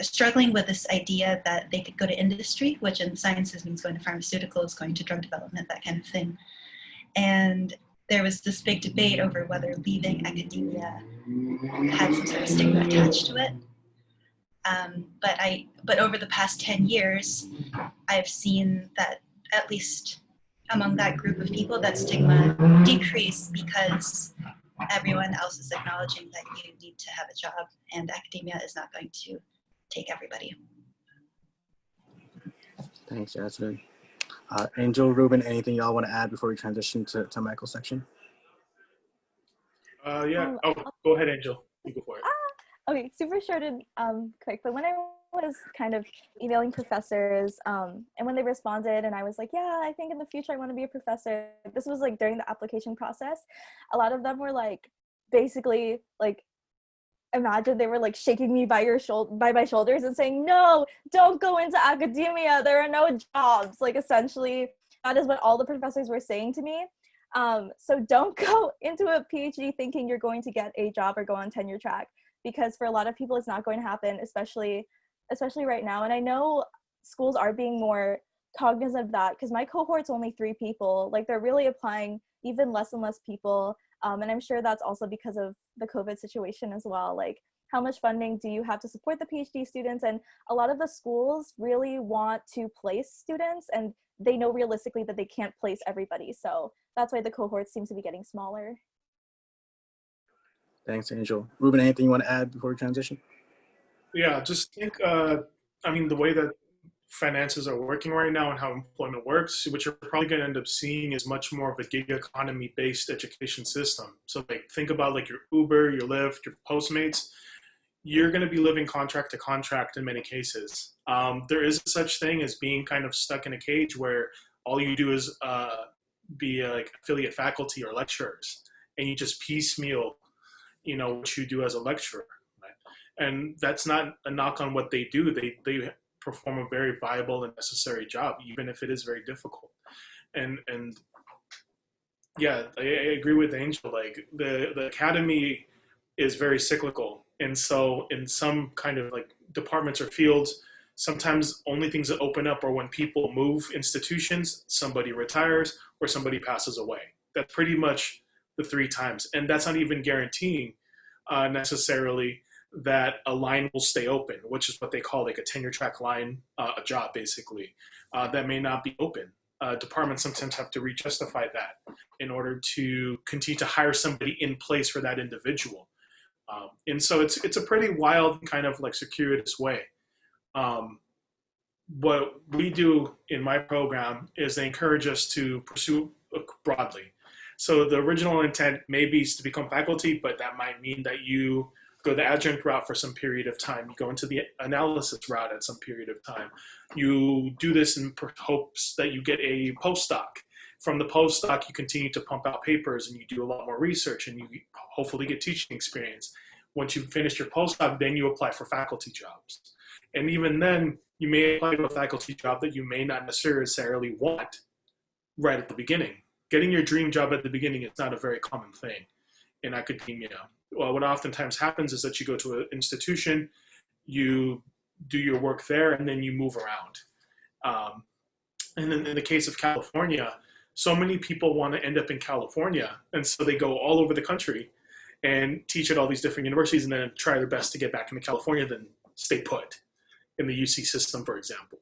struggling with this idea that they could go to industry, which in sciences means going to pharmaceuticals, going to drug development, that kind of thing. And there was this big debate over whether leaving academia had some sort of stigma attached to it. But over the past 10 years, I've seen that at least among that group of people, that stigma decrease, because everyone else is acknowledging that you need to have a job, and academia is not going to take everybody. Thanks, Jasmine. Angel, Ruben, anything y'all want to add before we transition to Michael's section? Yeah. Go ahead, Angel. You go for it. Okay, super short and quick. But when I was kind of emailing professors, and when they responded, and I was like, yeah, I think in the future I want to be a professor. This was like during the application process. A lot of them were like, basically like, imagine they were like shaking me by my shoulders and saying, no, don't go into academia. There are no jobs. Like, essentially, that is what all the professors were saying to me. So don't go into a PhD thinking you're going to get a job or go on tenure track, because for a lot of people it's not going to happen, especially right now. And I know schools are being more cognizant of that, because my cohort's only 3 people. Like, they're really applying even less and less people. And I'm sure that's also because of the COVID situation as well. Like, how much funding do you have to support the PhD students? And a lot of the schools really want to place students, and they know realistically that they can't place everybody. So that's why the cohorts seem to be getting smaller. Thanks, Angel. Ruben, anything you want to add before we transition? Yeah, just think, I mean, the way that finances are working right now and how employment works, what you're probably going to end up seeing is much more of a gig economy based education system. So like, think about like your Uber, your Lyft, your Postmates. You're going to be living contract to contract in many cases. There is such thing as being kind of stuck in a cage where all you do is be like affiliate faculty or lecturers, and you just piecemeal, you know, what you do as a lecturer. Right? And that's not a knock on what they do. They perform a very viable and necessary job, even if it is very difficult. And yeah, I agree with Angel. Like, the academy is very cyclical. And so in some kind of like departments or fields, sometimes only things that open up are when people move institutions, somebody retires, or somebody passes away. That's pretty much the 3 times. And that's not even guaranteeing necessarily that a line will stay open, which is what they call like a tenure track line, a job basically, that may not be open. Departments sometimes have to re-justify that in order to continue to hire somebody in place for that individual. And so it's a pretty wild kind of like circuitous way. What we do in my program is they encourage us to pursue broadly. So the original intent maybe is to become faculty, but that might mean that you go the adjunct route for some period of time. You go into the analysis route at some period of time. You do this in hopes that you get a postdoc. From the postdoc, you continue to pump out papers and you do a lot more research and you hopefully get teaching experience. Once you've finished your postdoc, then you apply for faculty jobs. And even then, you may apply to a faculty job that you may not necessarily want right at the beginning. Getting your dream job at the beginning is not a very common thing in academia. Well, what oftentimes happens is that you go to an institution, you do your work there, and then you move around. And then in the case of California, so many people want to end up in California, and so they go all over the country and teach at all these different universities and then try their best to get back into California, then stay put in the UC system, for example.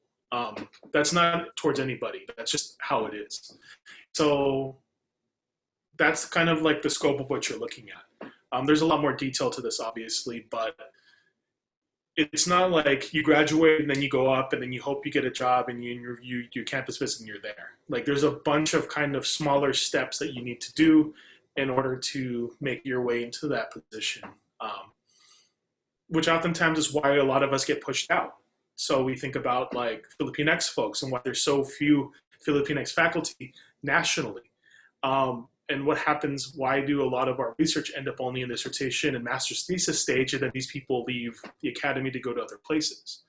That's not towards anybody. That's just how it is. So that's kind of like the scope of what you're looking at. There's a lot more detail to this, obviously, but it's not like you graduate and then you go up and then you hope you get a job and you do campus visit and you're there. Like there's a bunch of kind of smaller steps that you need to do in order to make your way into that position, which oftentimes is why a lot of us get pushed out. So we think about like Filipinx folks and why there's so few Filipinx faculty nationally. And what happens, why do a lot of our research end up only in dissertation and master's thesis stage, and then these people leave the academy to go to other places?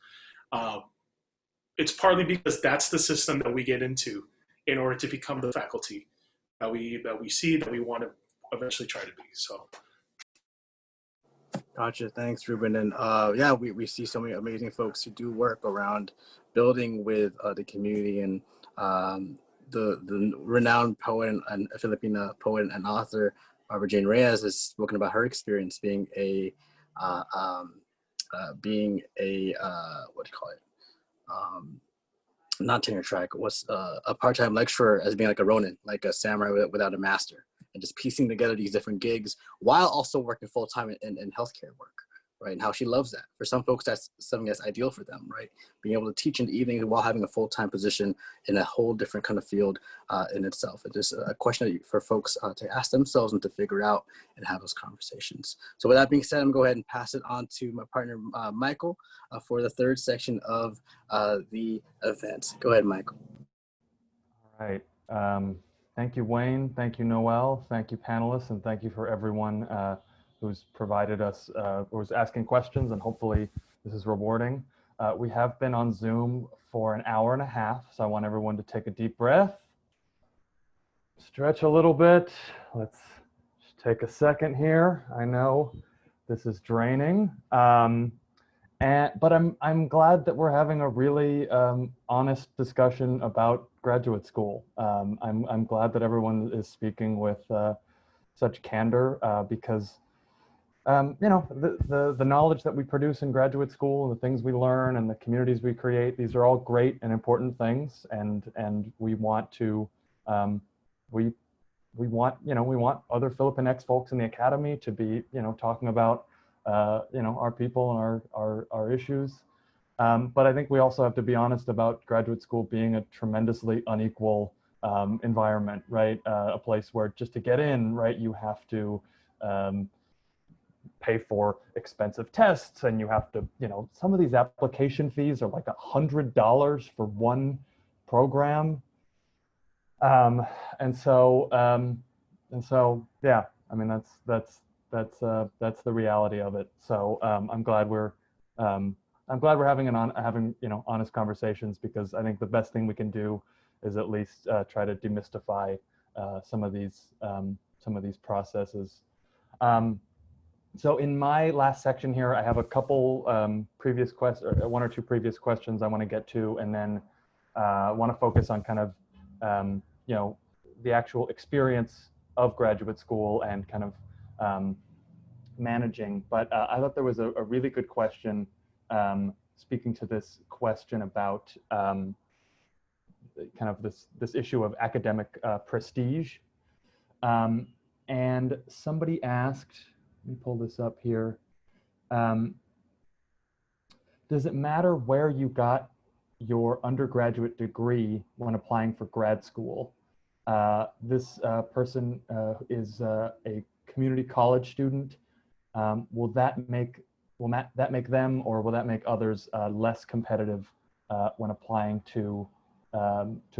It's partly because that's the system that we get into in order to become the faculty that we see, that we want to eventually try to be. So. Gotcha. Thanks, Ruben. And yeah, we see so many amazing folks who do work around building with the community, and the renowned poet and Filipina poet and author Barbara Jane Reyes has spoken about her experience being a what do you call it? Not tenure track. What's a part-time lecturer as being like a Ronin, like a samurai without a master, and just piecing together these different gigs while also working full-time in healthcare work, right? And how she loves that. For some folks, that's something that's ideal for them, right? Being able to teach in the evening while having a full-time position in a whole different kind of field in itself. It's just a question for folks to ask themselves and to figure out and have those conversations. So with that being said, I'm gonna go ahead and pass it on to my partner, Michael, for the third section of the event. Go ahead, Michael. All right. Thank you, Wayne. Thank you, Noel. Thank you, panelists, and thank you for everyone who's provided us, who's asking questions, and hopefully this is rewarding. We have been on Zoom for an hour and a half, so I want everyone to take a deep breath, stretch a little bit. Let's just take a second here. I know this is draining. But I'm glad that we're having a really honest discussion about graduate school. I'm glad that everyone is speaking with such candor because you know, the knowledge that we produce in graduate school, the things we learn, and the communities we create, these are all great and important things, and we want to we want, you know, we want other Filipinx folks in the academy to be, you know, talking about you know, our people and our issues. But I think we also have to be honest about graduate school being a tremendously unequal environment, right? A place where just to get in, right, you have to pay for expensive tests, and you have to, you know, some of these application fees are like $100 for one program. And so yeah, I mean, that's the reality of it. So I'm glad we're having you know, honest conversations, because I think the best thing we can do is at least try to demystify some of these processes. So in my last section here, I have a couple previous questions, or one or two previous questions I want to get to, and then I want to focus on kind of you know, the actual experience of graduate school and kind of managing, but I thought there was a really good question speaking to this question about kind of this issue of academic prestige. And somebody asked, let me pull this up here. Does it matter where you got your undergraduate degree when applying for grad school? This person is a community college student. Will that make them, or will that make others less competitive when applying to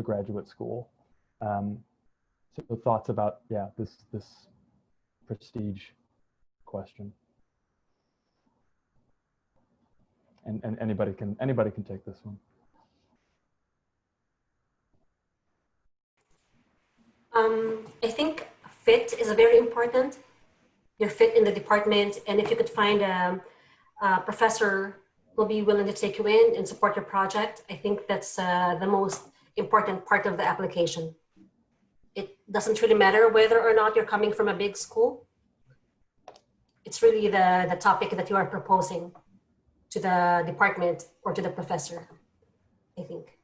graduate school? So thoughts about this prestige question. And anybody can take this one. I think fit is very important. Your fit in the department, and if you could find a professor who will be willing to take you in and support your project, I think that's the most important part of the application. It doesn't really matter whether or not you're coming from a big school. It's really the topic that you are proposing to the department or to the professor, I think.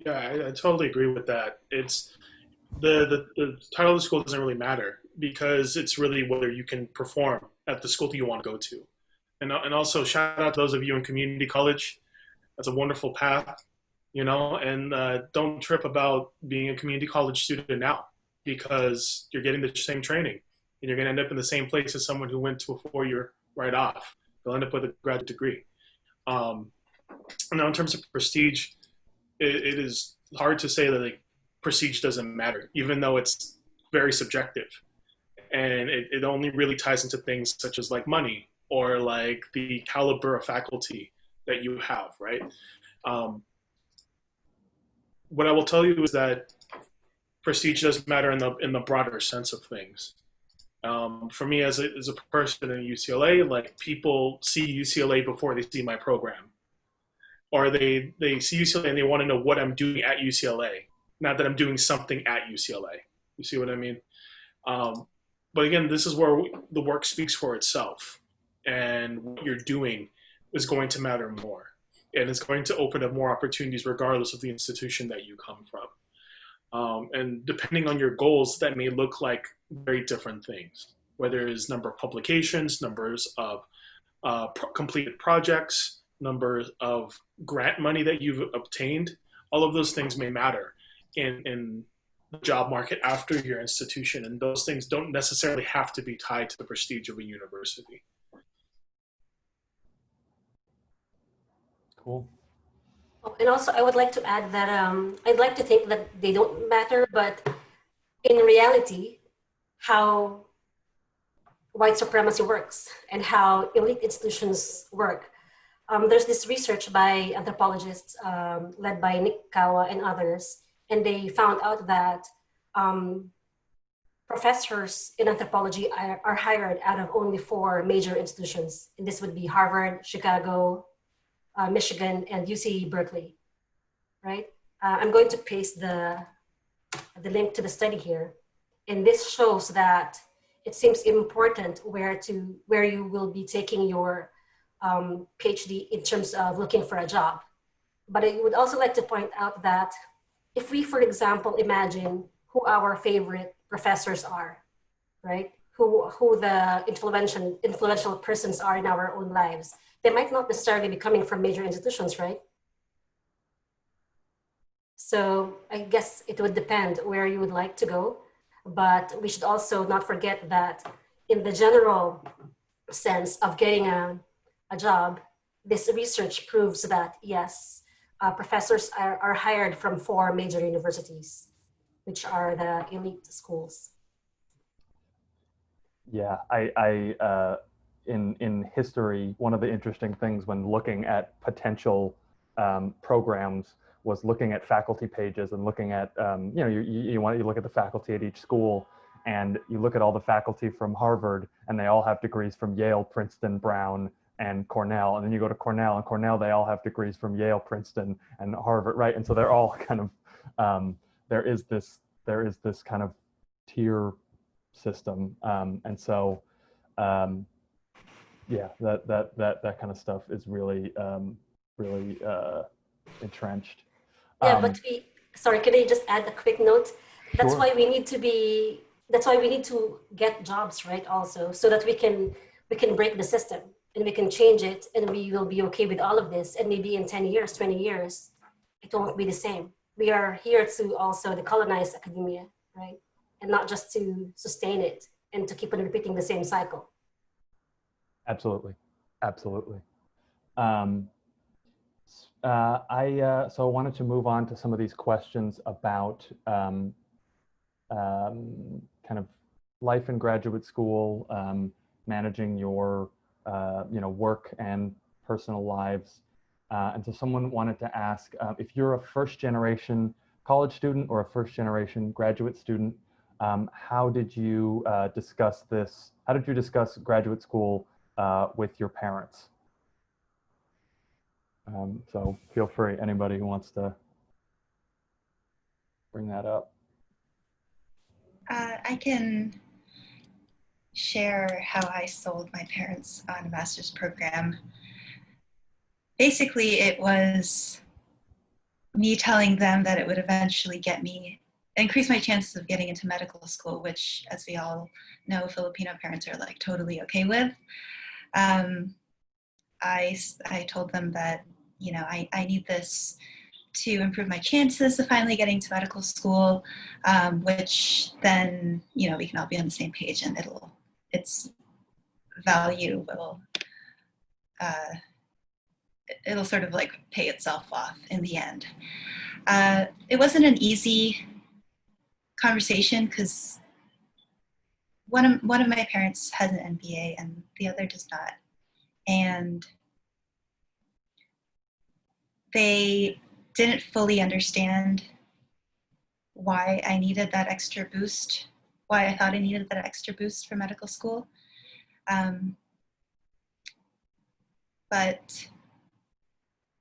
Yeah, I totally agree with that. It's the title of the school doesn't really matter, because it's really whether you can perform at the school that you want to go to. And also shout out to those of you in community college. That's a wonderful path, and don't trip about being a community college student now, because you're getting the same training and you're going to end up in the same place as someone who went to a 4-year right off. They'll end up with a graduate degree. Now, in terms of prestige, it is hard to say that prestige doesn't matter, even though it's very subjective. And it only really ties into things such as money, or the caliber of faculty that you have, right? What I will tell you is that prestige does matter in the broader sense of things. For me, as a person in UCLA, people see UCLA before they see my program. Or they see UCLA and they want to know what I'm doing at UCLA, not that I'm doing something at UCLA. You see what I mean? But again, this is where the work speaks for itself, and what you're doing is going to matter more, and it's going to open up more opportunities regardless of the institution that you come from. And depending on your goals, that may look like very different things, whether it's number of publications, numbers of completed projects, numbers of grant money that you've obtained. All of those things may matter in the job market after your institution, and those things don't necessarily have to be tied to the prestige of a university. Cool. Oh, and also, I would like to add that I'd like to think that they don't matter, but in reality, how white supremacy works and how elite institutions work. There's this research by anthropologists led by Nick Kawa and others, and they found out that professors in anthropology are hired out of only 4 major institutions. And this would be Harvard, Chicago, Michigan, and UC Berkeley, right? I'm going to paste the link to the study here. And this shows that it seems important where you will be taking your PhD in terms of looking for a job. But I would also like to point out that if we, for example, imagine who our favorite professors are, right? Who the influential persons are in our own lives, they might not necessarily be coming from major institutions, right? So I guess it would depend where you would like to go, but we should also not forget that in the general sense of getting a job, this research proves that yes, professors are hired from 4 major universities, which are the elite schools. Yeah, in history, one of the interesting things when looking at potential programs was looking at faculty pages and looking at, you look at the faculty at each school, and you look at all the faculty from Harvard, and they all have degrees from Yale, Princeton, Brown, and Cornell. And then you go to Cornell, and Cornell, they all have degrees from Yale, Princeton, and Harvard, right? And so they're all kind of, there is this kind of tier system. And so, yeah, that kind of stuff is really, really entrenched. Yeah, but sorry, can I just add a quick note? That's Sure. why we need to that's why we need to get jobs, right? Also, so that we can break the system and we can change it and we will be okay with all of this. And maybe in 10 years, 20 years, it won't be the same. We are here to also decolonize academia, right? And not just to sustain it and to keep on repeating the same cycle. Absolutely. Absolutely. So I wanted to move on to some of these questions about kind of life in graduate school, managing your work and personal lives. And so someone wanted to ask if you're a first generation college student or a first generation graduate student, how did you discuss this? How did you discuss graduate school with your parents? So feel free, anybody who wants to bring that up. I can share how I sold my parents on a master's program. Basically, it was me telling them that it would eventually increase my chances of getting into medical school, which, as we all know, Filipino parents are like totally okay with. I told them that, I need this to improve my chances of finally getting to medical school, which then, we can all be on the same page and its value it'll sort of like pay itself off in the end. It wasn't an easy conversation because one of my parents has an MBA and the other does not. And they didn't fully understand why I needed that extra boost, why I thought I needed that extra boost for medical school. But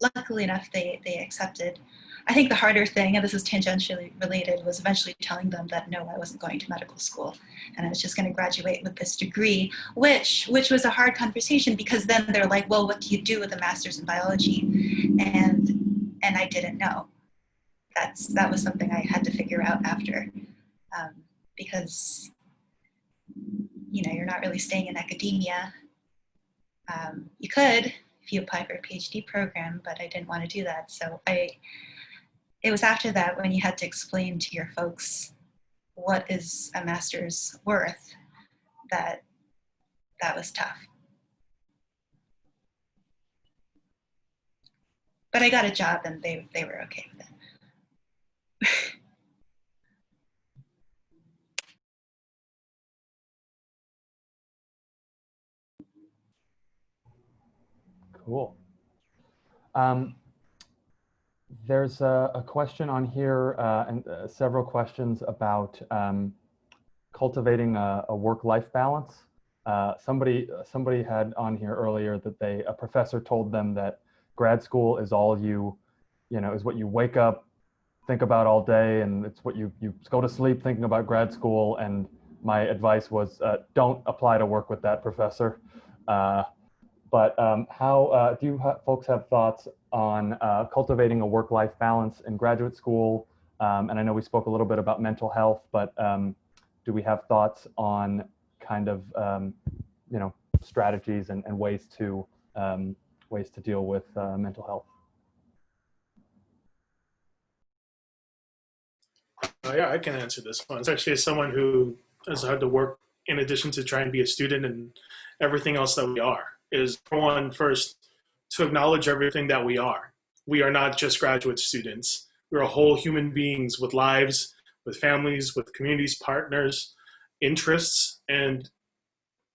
luckily enough, they accepted. I think the harder thing, and this is tangentially related, was eventually telling them that no, I wasn't going to medical school and I was just going to graduate with this degree, which was a hard conversation because then they're like, well, what do you do with a master's in biology? And I didn't know. That was something I had to figure out after, because you're not really staying in academia. You could if you apply for a PhD program, but I didn't want to do that. So it was after that when you had to explain to your folks what is a master's worth that was tough. But I got a job and they were okay with it. Cool. There's a question on here and several questions about cultivating a work-life balance. Somebody had on here earlier that a professor told them that grad school is all is what you wake up, think about all day, and it's what you go to sleep thinking about grad school. And my advice was don't apply to work with that professor. But how do you folks have thoughts on cultivating a work-life balance in graduate school? And I know we spoke a little bit about mental health, but do we have thoughts on kind of strategies and ways to deal with mental health? Yeah, I can answer this one. It's actually as someone who has had to work in addition to trying to be a student and everything else that we are, is first to acknowledge everything that we are. We are not just graduate students. We're whole human beings with lives, with families, with communities, partners, interests. And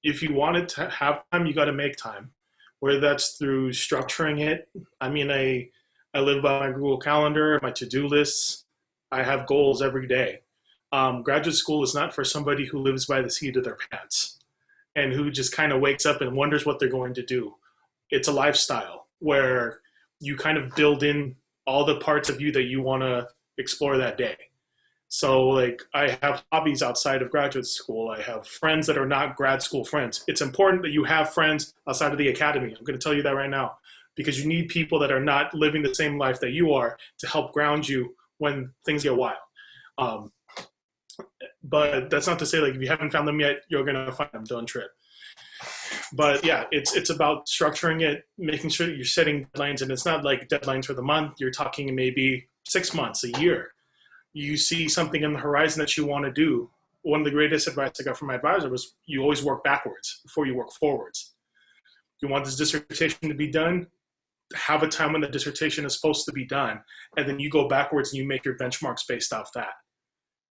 if you wanted to have time, you got to make time, whether that's through structuring it. I mean, I live by my Google Calendar, my to-do lists. I have goals every day. Graduate school is not for somebody who lives by the seat of their pants and who just kind of wakes up and wonders what they're going to do. It's a lifestyle where you kind of build in all the parts of you that you want to explore that day. So like I have hobbies outside of graduate school. I have friends that are not grad school friends. It's important that you have friends outside of the academy. I'm going to tell you that right now, because you need people that are not living the same life that you are to help ground you when things get wild. Um, but that's not to say like if you haven't found them yet, you're going to find them. Don't trip. But yeah, it's about structuring it, making sure that you're setting deadlines, and it's not like deadlines for the month. You're talking maybe 6 months, a year. You see something in the horizon that you want to do. One of the greatest advice I got from my advisor was you always work backwards before you work forwards. You want this dissertation to be done, have a time when the dissertation is supposed to be done, and then you go backwards and you make your benchmarks based off that.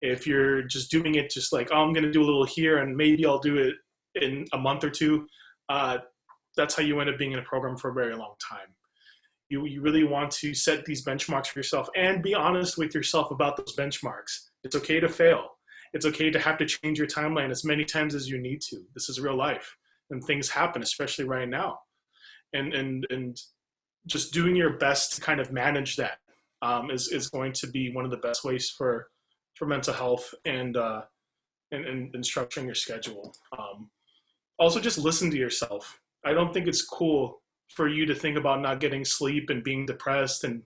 If you're just doing it just like, oh, I'm going to do a little here and maybe I'll do it in a month or two, that's how you end up being in a program for a very long time. You really want to set these benchmarks for yourself and be honest with yourself about those benchmarks. It's okay to fail. It's okay to have to change your timeline as many times as you need to. This is real life and things happen, especially right now. And just doing your best to kind of manage that is going to be one of the best ways for mental health and structuring your schedule. Also, just listen to yourself. I don't think it's cool for you to think about not getting sleep and being depressed and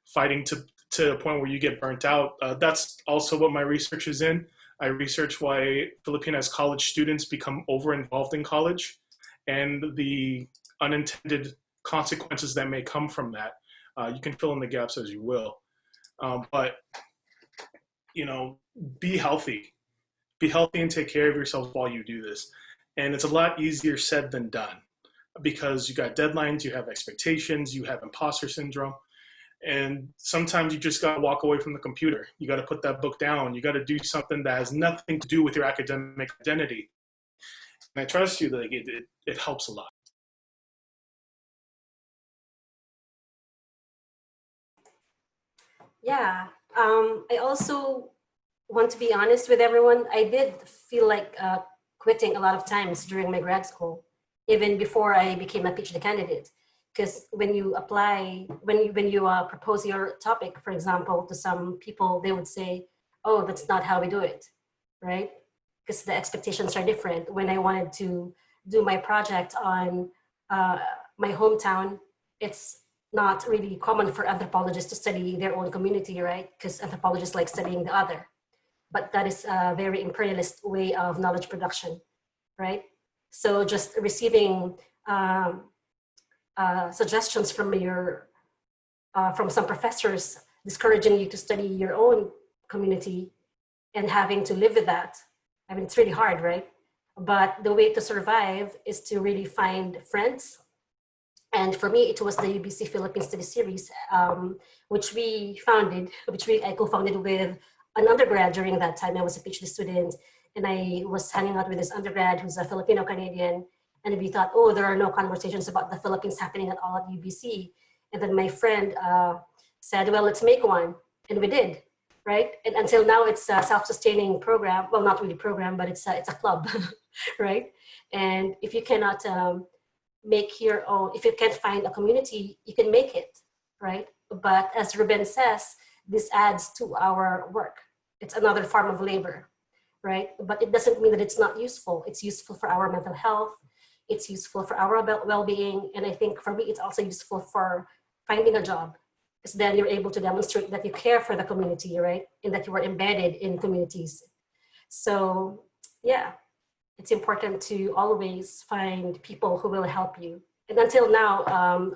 fighting to a point where you get burnt out. That's also what my research is in. I research why Filipinx college students become over-involved in college and the unintended consequences that may come from that. You can fill in the gaps as you will. But, you know, be healthy. Be healthy and take care of yourself while you do this. And it's a lot easier said than done because you got deadlines, you have expectations, you have imposter syndrome. And sometimes you just got to walk away from the computer. You got to put that book down. You got to do something that has nothing to do with your academic identity. And I trust you that it helps a lot. Yeah. I also want to be honest with everyone. I did feel like quitting a lot of times during my grad school, even before I became a PhD candidate. Because when you apply, when you propose your topic, for example, to some people, they would say, "Oh, that's not how we do it," right? Because the expectations are different. When I wanted to do my project on my hometown, it's not really common for anthropologists to study their own community, right? Because anthropologists like studying the other. But that is a very imperialist way of knowledge production, right? So just receiving suggestions from from some professors discouraging you to study your own community and having to live with that. I mean, it's really hard, right? But the way to survive is to really find friends. And for me, it was the UBC Philippines Study Series, which I co-founded with an undergrad during that time. I was a PhD student and I was hanging out with this undergrad who's a Filipino Canadian. And we thought, oh, there are no conversations about the Philippines happening at all at UBC. And then my friend said, well, let's make one. And we did, right? And until now, it's a self-sustaining program. Well, not really program, but it's a club, right? And if you cannot make your own, if you can't find a community, you can make it, right? But as Ruben says, this adds to our work. It's another form of labor, right? But it doesn't mean that it's not useful. It's useful for our mental health. It's useful for our well-being. And I think for me, it's also useful for finding a job, because then you're able to demonstrate that you care for the community, right? And that you are embedded in communities. So yeah, it's important to always find people who will help you. And until now,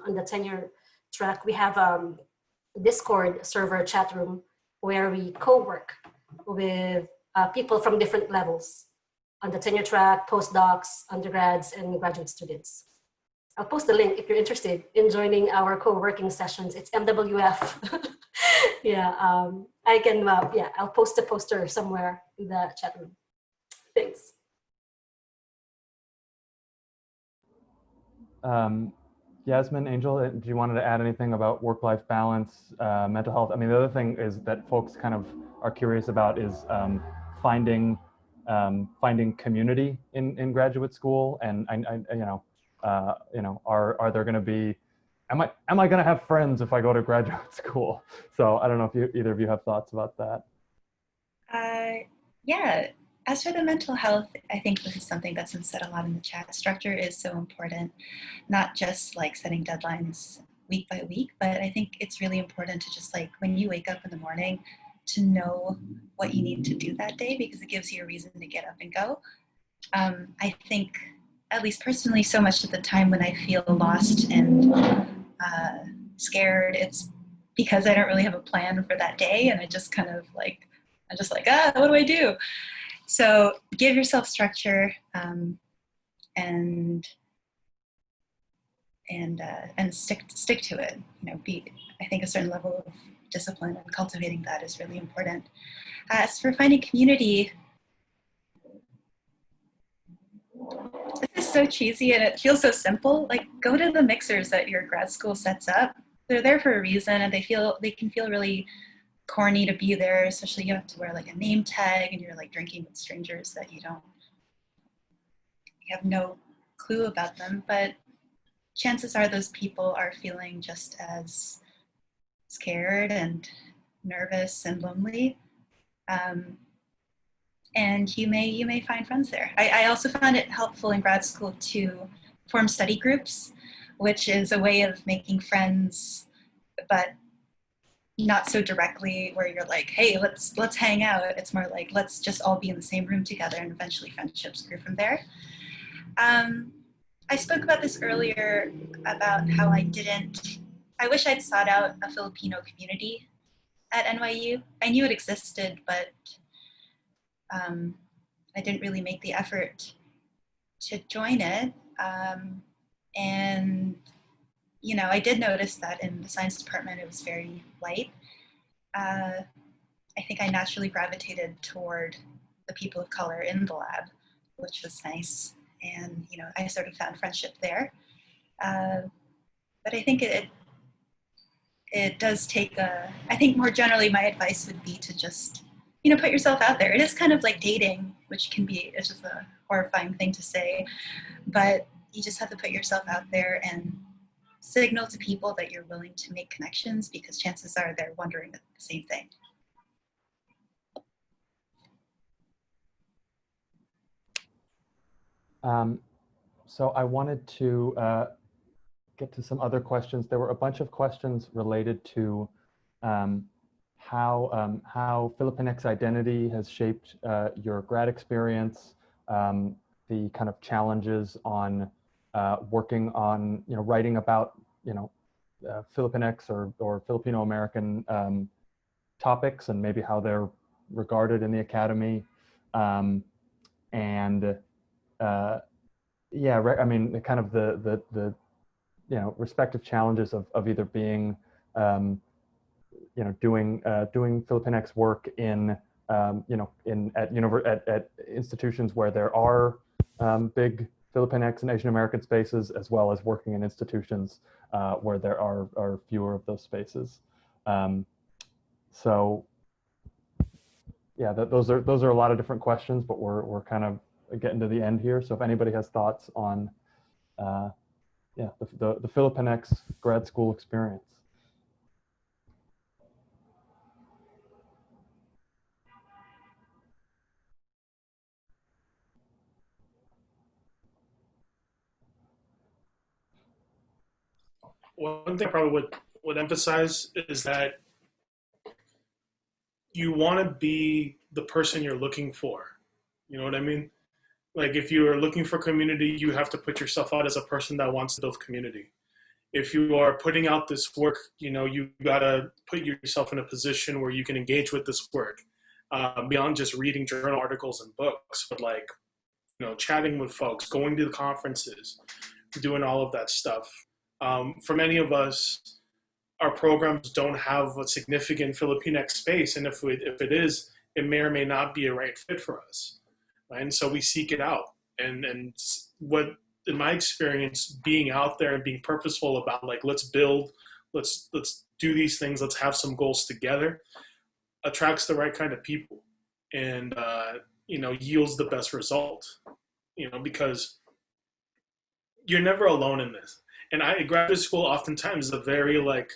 on the tenure track, we have a Discord server chat room where we co-work with people from different levels on the tenure track, postdocs, undergrads, and graduate students. I'll post the link if you're interested in joining our co-working sessions. It's MWF. Yeah, I can, yeah, I'll post a poster somewhere in the chat room. Thanks. Yasmin, Angel, do you wanted to add anything about work-life balance, mental health? I mean, the other thing is that folks kind of are curious about is finding community in graduate school, and are there going to be, am I going to have friends if I go to graduate school? So I don't know if either of you have thoughts about that. Yeah, as for the mental health, I think this is something that's been said a lot in the chat. Structure is so important, not just like setting deadlines week by week, but I think it's really important to just like when you wake up in the morning to know what you need to do that day because it gives you a reason to get up and go. I think, at least personally, so much of the time when I feel lost and scared, it's because I don't really have a plan for that day, and I just kind of like, I'm just like, what do I do? So give yourself structure and stick to it. You know, I think a certain level of discipline and cultivating that is really important. As for finding community, this is so cheesy and it feels so simple. Like go to the mixers that your grad school sets up. They're there for a reason, and they can feel really corny to be there, especially you have to wear like a name tag and you're like drinking with strangers that you have no clue about them, but chances are those people are feeling just as scared and nervous and lonely. And you may find friends there. I also found it helpful in grad school to form study groups, which is a way of making friends, but not so directly where you're like, hey, let's hang out. It's more like, let's just all be in the same room together, and eventually friendships grew from there. I spoke about this earlier about how I wish I'd sought out a Filipino community at NYU. I knew it existed, but I didn't really make the effort to join it. And, you know, I did notice that in the science department, it was very light. I think I naturally gravitated toward the people of color in the lab, which was nice. And, you know, I sort of found friendship there. But I think it does take I think more generally my advice would be to just, you know, put yourself out there. It is kind of like dating, which it's just a horrifying thing to say, but you just have to put yourself out there and signal to people that you're willing to make connections, because chances are they're wondering the same thing. So I wanted to get to some other questions. There were a bunch of questions related to how Filipinx identity has shaped your grad experience, the kind of challenges on working on, you know, writing about, you know, Filipinx or Filipino American topics, and maybe how they're regarded in the academy, yeah, I mean, kind of the you know, respective challenges of either being you know, doing Filipinx work in you know, at institutions where there are big Filipinx and Asian American spaces, as well as working in institutions where there are fewer of those spaces. So yeah, those are a lot of different questions, but we're kind of getting to the end here. So if anybody has thoughts on yeah, the Filipinx grad school experience. One thing I probably would emphasize is that you want to be the person you're looking for. You know what I mean? Like if you are looking for community, you have to put yourself out as a person that wants to build community. If you are putting out this work, you know, you gotta put yourself in a position where you can engage with this work beyond just reading journal articles and books, but like, you know, chatting with folks, going to the conferences, doing all of that stuff. For many of us, our programs don't have a significant Filipinx space, and if it is, it may or may not be a right fit for us, right? And so we seek it out. And what, in my experience, being out there and being purposeful about like, let's build, let's do these things, let's have some goals together, attracts the right kind of people, and you know, yields the best result. You know, because you're never alone in this. And graduate school oftentimes is a very like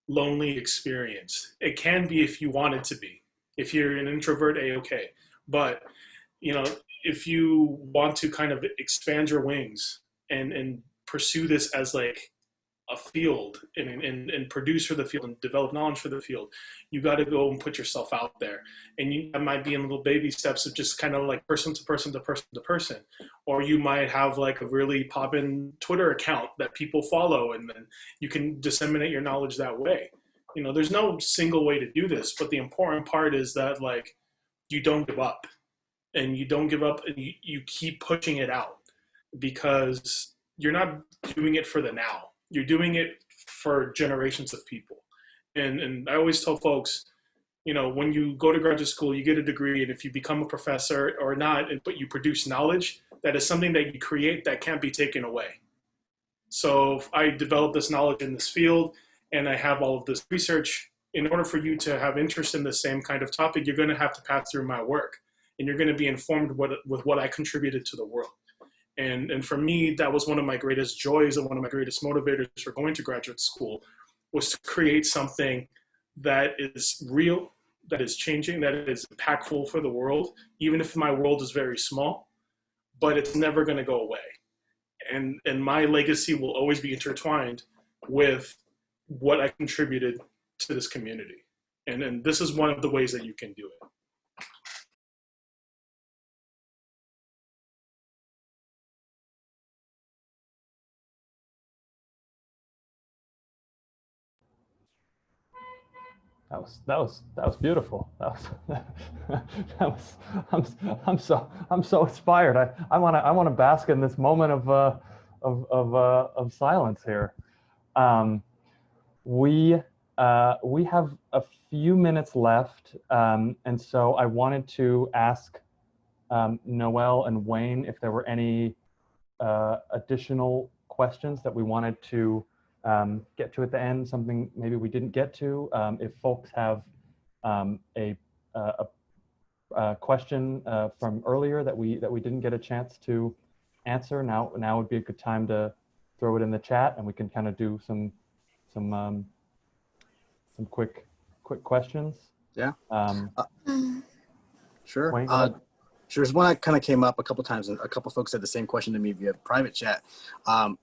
lonely experience. It can be if you want it to be. If you're an introvert, A-okay. But, you know, if you want to kind of expand your wings and pursue this as like a field and produce for the field and develop knowledge for the field, you got to go and put yourself out there. And that might be in little baby steps of just kind of like person to person to person to person. Or you might have like a really poppin' Twitter account that people follow, and then you can disseminate your knowledge that way. You know, there's no single way to do this, but the important part is that like you don't give up, and you don't give up, and you keep pushing it out, because you're not doing it for the now. You're doing it for generations of people. And I always tell folks, you know, when you go to graduate school, you get a degree, and if you become a professor or not, but you produce knowledge, that is something that you create that can't be taken away. So if I develop this knowledge in this field, and I have all of this research, in order for you to have interest in the same kind of topic, you're going to have to pass through my work, and you're going to be informed with what I contributed to the world. And for me, that was one of my greatest joys and one of my greatest motivators for going to graduate school, was to create something that is real, that is changing, that is impactful for the world, even if my world is very small, but it's never going to go away. And my legacy will always be intertwined with what I contributed to this community. And this is one of the ways that you can do it. That was beautiful. I'm so inspired. I want to bask in this moment of silence here. We have a few minutes left, and so I wanted to ask Noelle and Wayne if there were any additional questions that we wanted to get to at the end, something maybe we didn't get to. If folks have a question from earlier that we didn't get a chance to answer, now would be a good time to throw it in the chat, and we can kind of do some quick questions. Yeah. Sure. Wayne, go ahead. Sure. There's one that kind of came up a couple times, and a couple folks said the same question to me via private chat.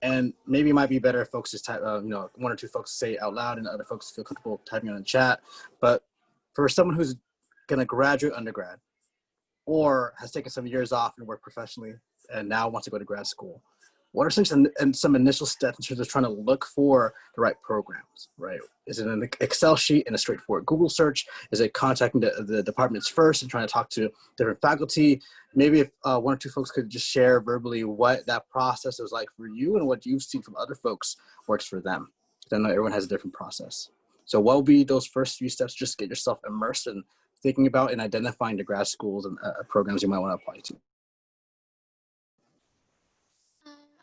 And maybe it might be better if folks just type, you know, one or two folks say it out loud and other folks feel comfortable typing on the chat. But for someone who's going to graduate undergrad or has taken some years off and worked professionally and now wants to go to grad school, what are some initial steps in terms of trying to look for the right programs, right? Is it an Excel sheet and a straightforward Google search? Is it contacting the departments first and trying to talk to different faculty? Maybe if one or two folks could just share verbally what that process was like for you and what you've seen from other folks works for them. I know everyone has a different process. So what will be those first few steps just to get yourself immersed in thinking about and identifying the grad schools and programs you might want to apply to?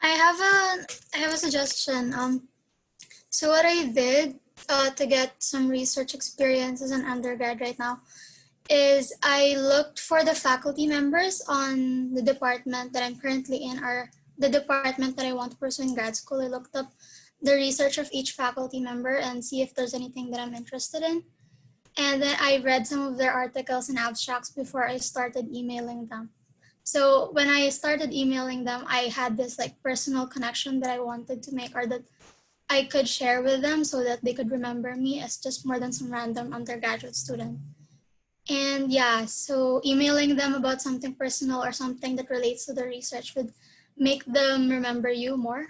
I have a suggestion. So what I did to get some research experience as an undergrad right now is I looked for the faculty members on the department that I'm currently in, or the department that I want to pursue in grad school. I looked up the research of each faculty member and see if there's anything that I'm interested in. And then I read some of their articles and abstracts before I started emailing them. So when I started emailing them, I had this like personal connection that I wanted to make, or that I could share with them so that they could remember me as just more than some random undergraduate student. And yeah, so emailing them about something personal or something that relates to the research would make them remember you more.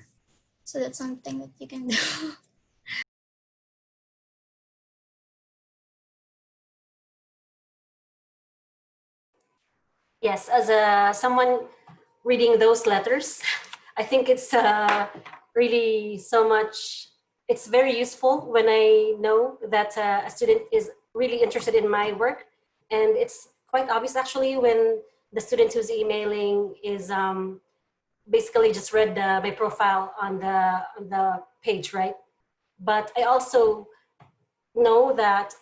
So that's something that you can do. Yes, as someone reading those letters, I think it's really so much, it's very useful when I know that a student is really interested in my work. And it's quite obvious actually when the student who's emailing is basically just read my profile on the page, right? But I also know that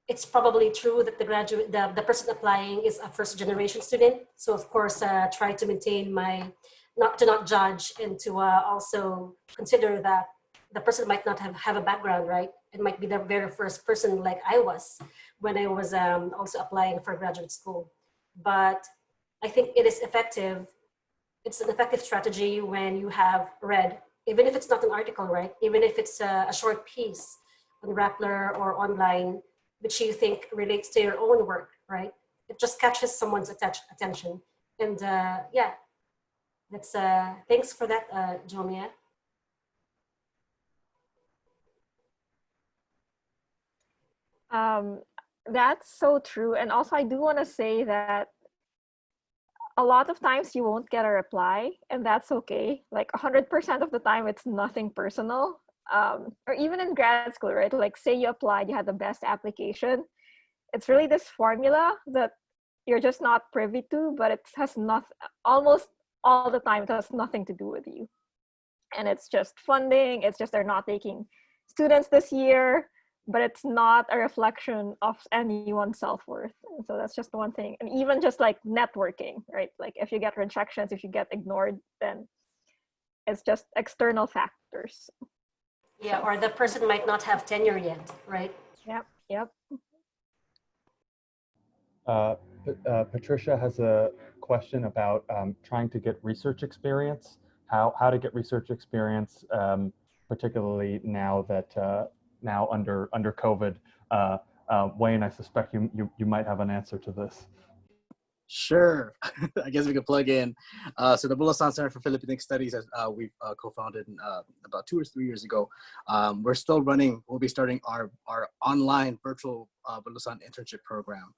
it's probably true that the person applying is a first generation student. So of course, try to maintain not judge, and to also consider that the person might not have a background, right? It might be the very first person like I was when I was also applying for graduate school. But I think it is effective. It's an effective strategy when you have read, even if it's not an article, right? Even if it's a short piece on Rappler or online, which you think relates to your own work, right? It just catches someone's attention. And yeah, that's thanks for that, Jomia. That's so true. And also, I do want to say that a lot of times you won't get a reply, and that's okay. Like 100% of the time, it's nothing personal. Or even in grad school, right? Like, say you applied, you had the best application. It's really this formula that you're just not privy to, but it has not almost all the time, it has nothing to do with you. And it's just funding, it's just they're not taking students this year, but it's not a reflection of anyone's self-worth. And so that's just one thing. And even just like networking, right? Like if you get rejections, if you get ignored, then it's just external factors. Yeah, or the person might not have tenure yet, right? Yep. Patricia has a question about trying to get research experience, how to get research experience, particularly now that now under COVID. Wayne, I suspect you might have an answer to this. Sure. I guess we could plug in. So the Bulasan Center for Filipinx Studies, as we've co-founded about 2 or 3 years ago. We're still running, we'll be starting our online virtual Bulasan internship program.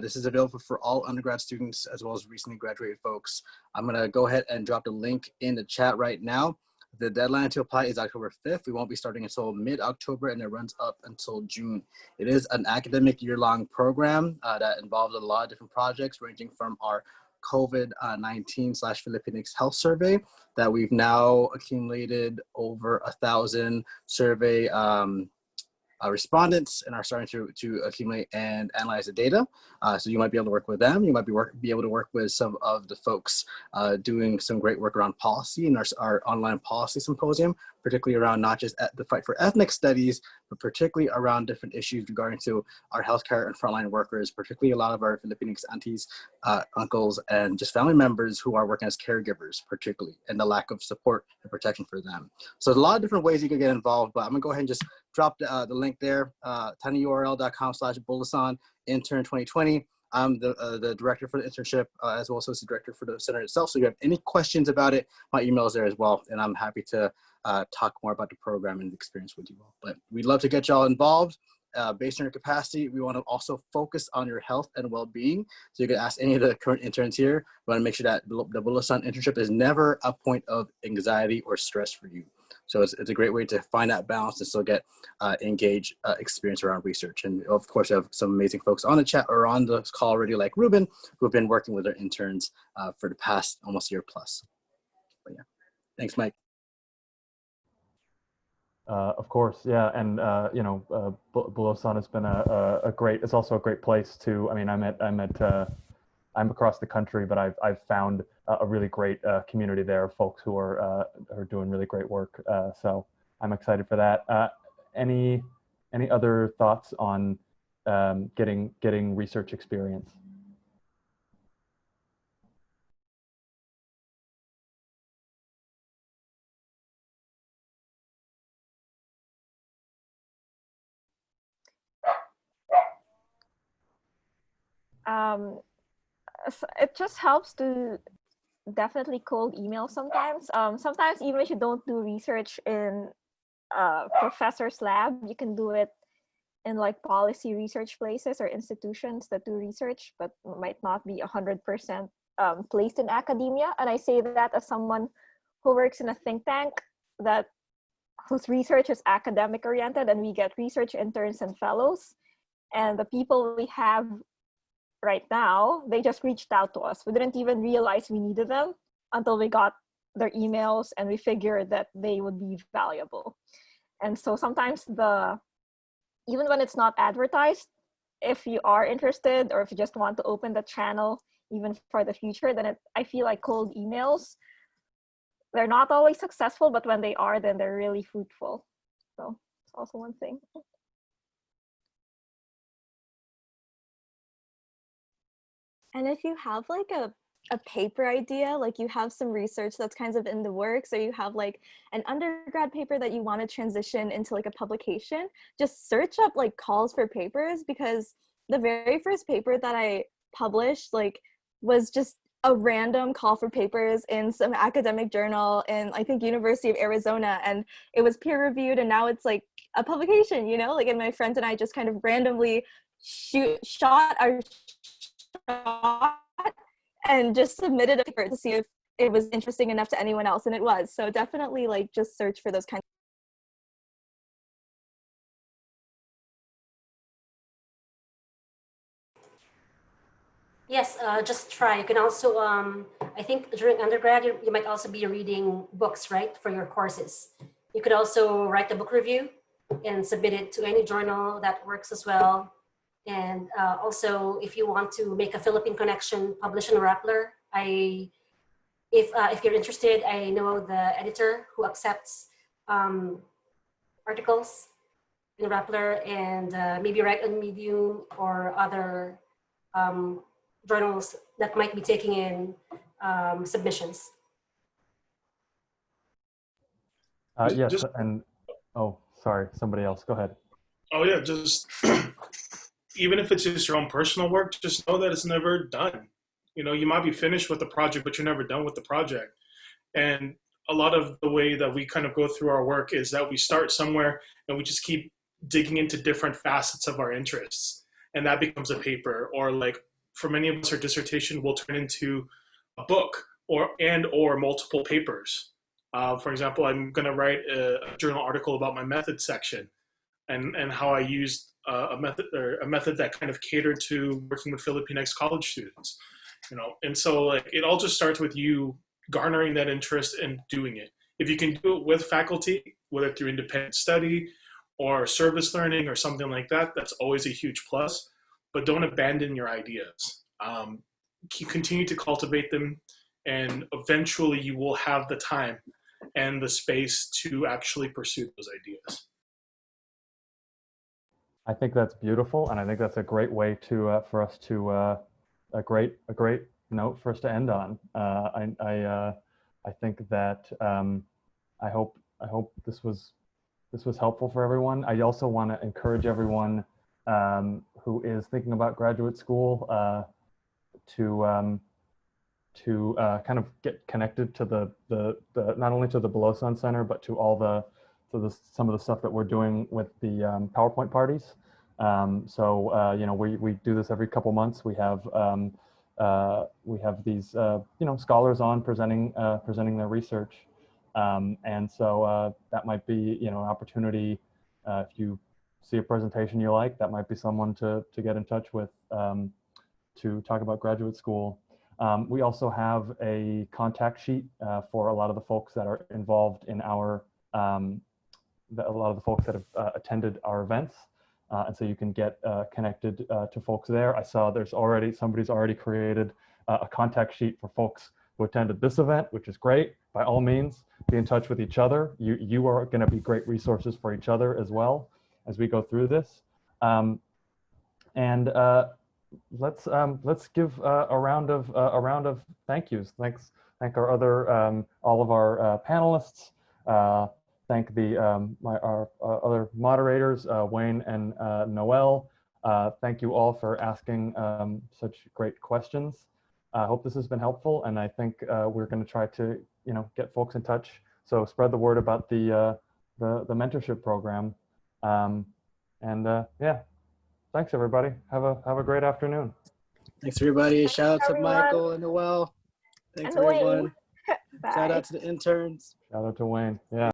This is available for all undergrad students as well as recently graduated folks. I'm gonna go ahead and drop the link in the chat right now. The deadline to apply is October 5th. We won't be starting until mid-October and it runs up until June. It is an academic year-long program that involves a lot of different projects ranging from our COVID-19/Filipinx health survey that we've now accumulated over 1,000 survey respondents and are starting to accumulate and analyze the data. So you might be able to work with them. You might be able to work with some of the folks doing some great work around policy in our online policy symposium, particularly around not just the fight for ethnic studies, but particularly around different issues regarding to our healthcare and frontline workers, particularly a lot of our Filipinx aunties, uncles, and just family members who are working as caregivers, particularly, and the lack of support and protection for them. So there's a lot of different ways you could get involved, but I'm gonna go ahead and just drop the link there, tinyurl.com/Bulasan intern 2020. I'm the director for the internship as well as associate director for the center itself. So if you have any questions about it, my email is there as well. And I'm happy to talk more about the program and the experience with you all. But we'd love to get y'all involved. Based on your capacity, we want to also focus on your health and well-being. So you can ask any of the current interns here. We want to make sure that the Bulasan internship is never a point of anxiety or stress for you. So it's a great way to find that balance and still get engaged experience around research. And of course, we have some amazing folks on the chat or on the call already, like Ruben, who have been working with their interns for the past almost year plus. But yeah, thanks, Mike. Of course, yeah, and you know, Bulasan has been a great. It's also a great place to. I mean, I'm across the country, but I've found a really great community there of folks who are doing really great work. So I'm excited for that. Any other thoughts on getting research experience? It just helps to definitely cold email sometimes. Sometimes even if you don't do research in a professor's lab, you can do it in like policy research places or institutions that do research, but might not be 100% placed in academia. And I say that as someone who works in a think tank whose research is academic oriented, and we get research interns and fellows. And the people we have right now, they just reached out to us. We didn't even realize we needed them until we got their emails and we figured that they would be valuable. And so sometimes even when it's not advertised, if you are interested or if you just want to open the channel even for the future, then I feel like cold emails, they're not always successful, but when they are, then they're really fruitful. So also one thing. And if you have like a paper idea, like you have some research that's kind of in the works, or you have like an undergrad paper that you want to transition into like a publication, just search up like calls for papers, because the very first paper that I published like was just a random call for papers in some academic journal in, I think, University of Arizona, and it was peer reviewed, and now it's like a publication, you know, like, and my friends and I just kind of randomly shot our shot and just submitted a paper to see if it was interesting enough to anyone else, and it was. So definitely like just search for those kinds. Yes, just try. You can also, I think during undergrad, you might also be reading books, right, for your courses. You could also write a book review and submit it to any journal that works as well. And also, if you want to make a Philippine connection, publish in Rappler. If you're interested, I know the editor who accepts articles in Rappler, and maybe write on Medium or other journals that might be taking in submissions. Yes, and oh, sorry, somebody else. Go ahead. Oh yeah, just even if it's just your own personal work, just know that it's never done. You know, you might be finished with the project, but you're never done with the project. And a lot of the way that we kind of go through our work is that we start somewhere and we just keep digging into different facets of our interests. And that becomes a paper, or like for many of us, our dissertation will turn into a book or multiple papers. For example, I'm going to write a journal article about my method section, and how I used a method that kind of catered to working with Filipinx college students, you know. And so like it all just starts with you garnering that interest and doing it. If you can do it with faculty, whether through independent study or service learning or something like that, that's always a huge plus. But don't abandon your ideas. Continue to cultivate them, and eventually you will have the time and the space to actually pursue those ideas. I think that's beautiful, and I think that's a great way to for us to a great note for us to end on. I think that I hope this was helpful for everyone. I also want to encourage everyone who is thinking about graduate school to kind of get connected to the not only to the Below Sun Center, but to all some of the stuff that we're doing with the PowerPoint parties. You know, we do this every couple months. We have these you know, scholars on presenting their research, and so that might be, you know, an opportunity. If you see a presentation you like, that might be someone to get in touch with to talk about graduate school. We also have a contact sheet for a lot of the folks that are involved in our a lot of the folks that have attended our events. And so you can get connected to folks there. I saw somebody's already created a contact sheet for folks who attended this event, which is great. By all means, be in touch with each other. You are going to be great resources for each other as well as we go through this. Let's give a round of thank yous. Thank our other all of our panelists. Thank our other moderators, Wayne and Noel. Thank you all for asking such great questions. I hope this has been helpful, and I think we're going to try to, you know, get folks in touch. So spread the word about the mentorship program. Yeah, thanks everybody. Have a great afternoon. Thanks everybody. Shout out to everyone. Michael and Noel. Thanks And Wayne. everyone. Bye. Shout out to the interns. Shout out to Wayne. Yeah.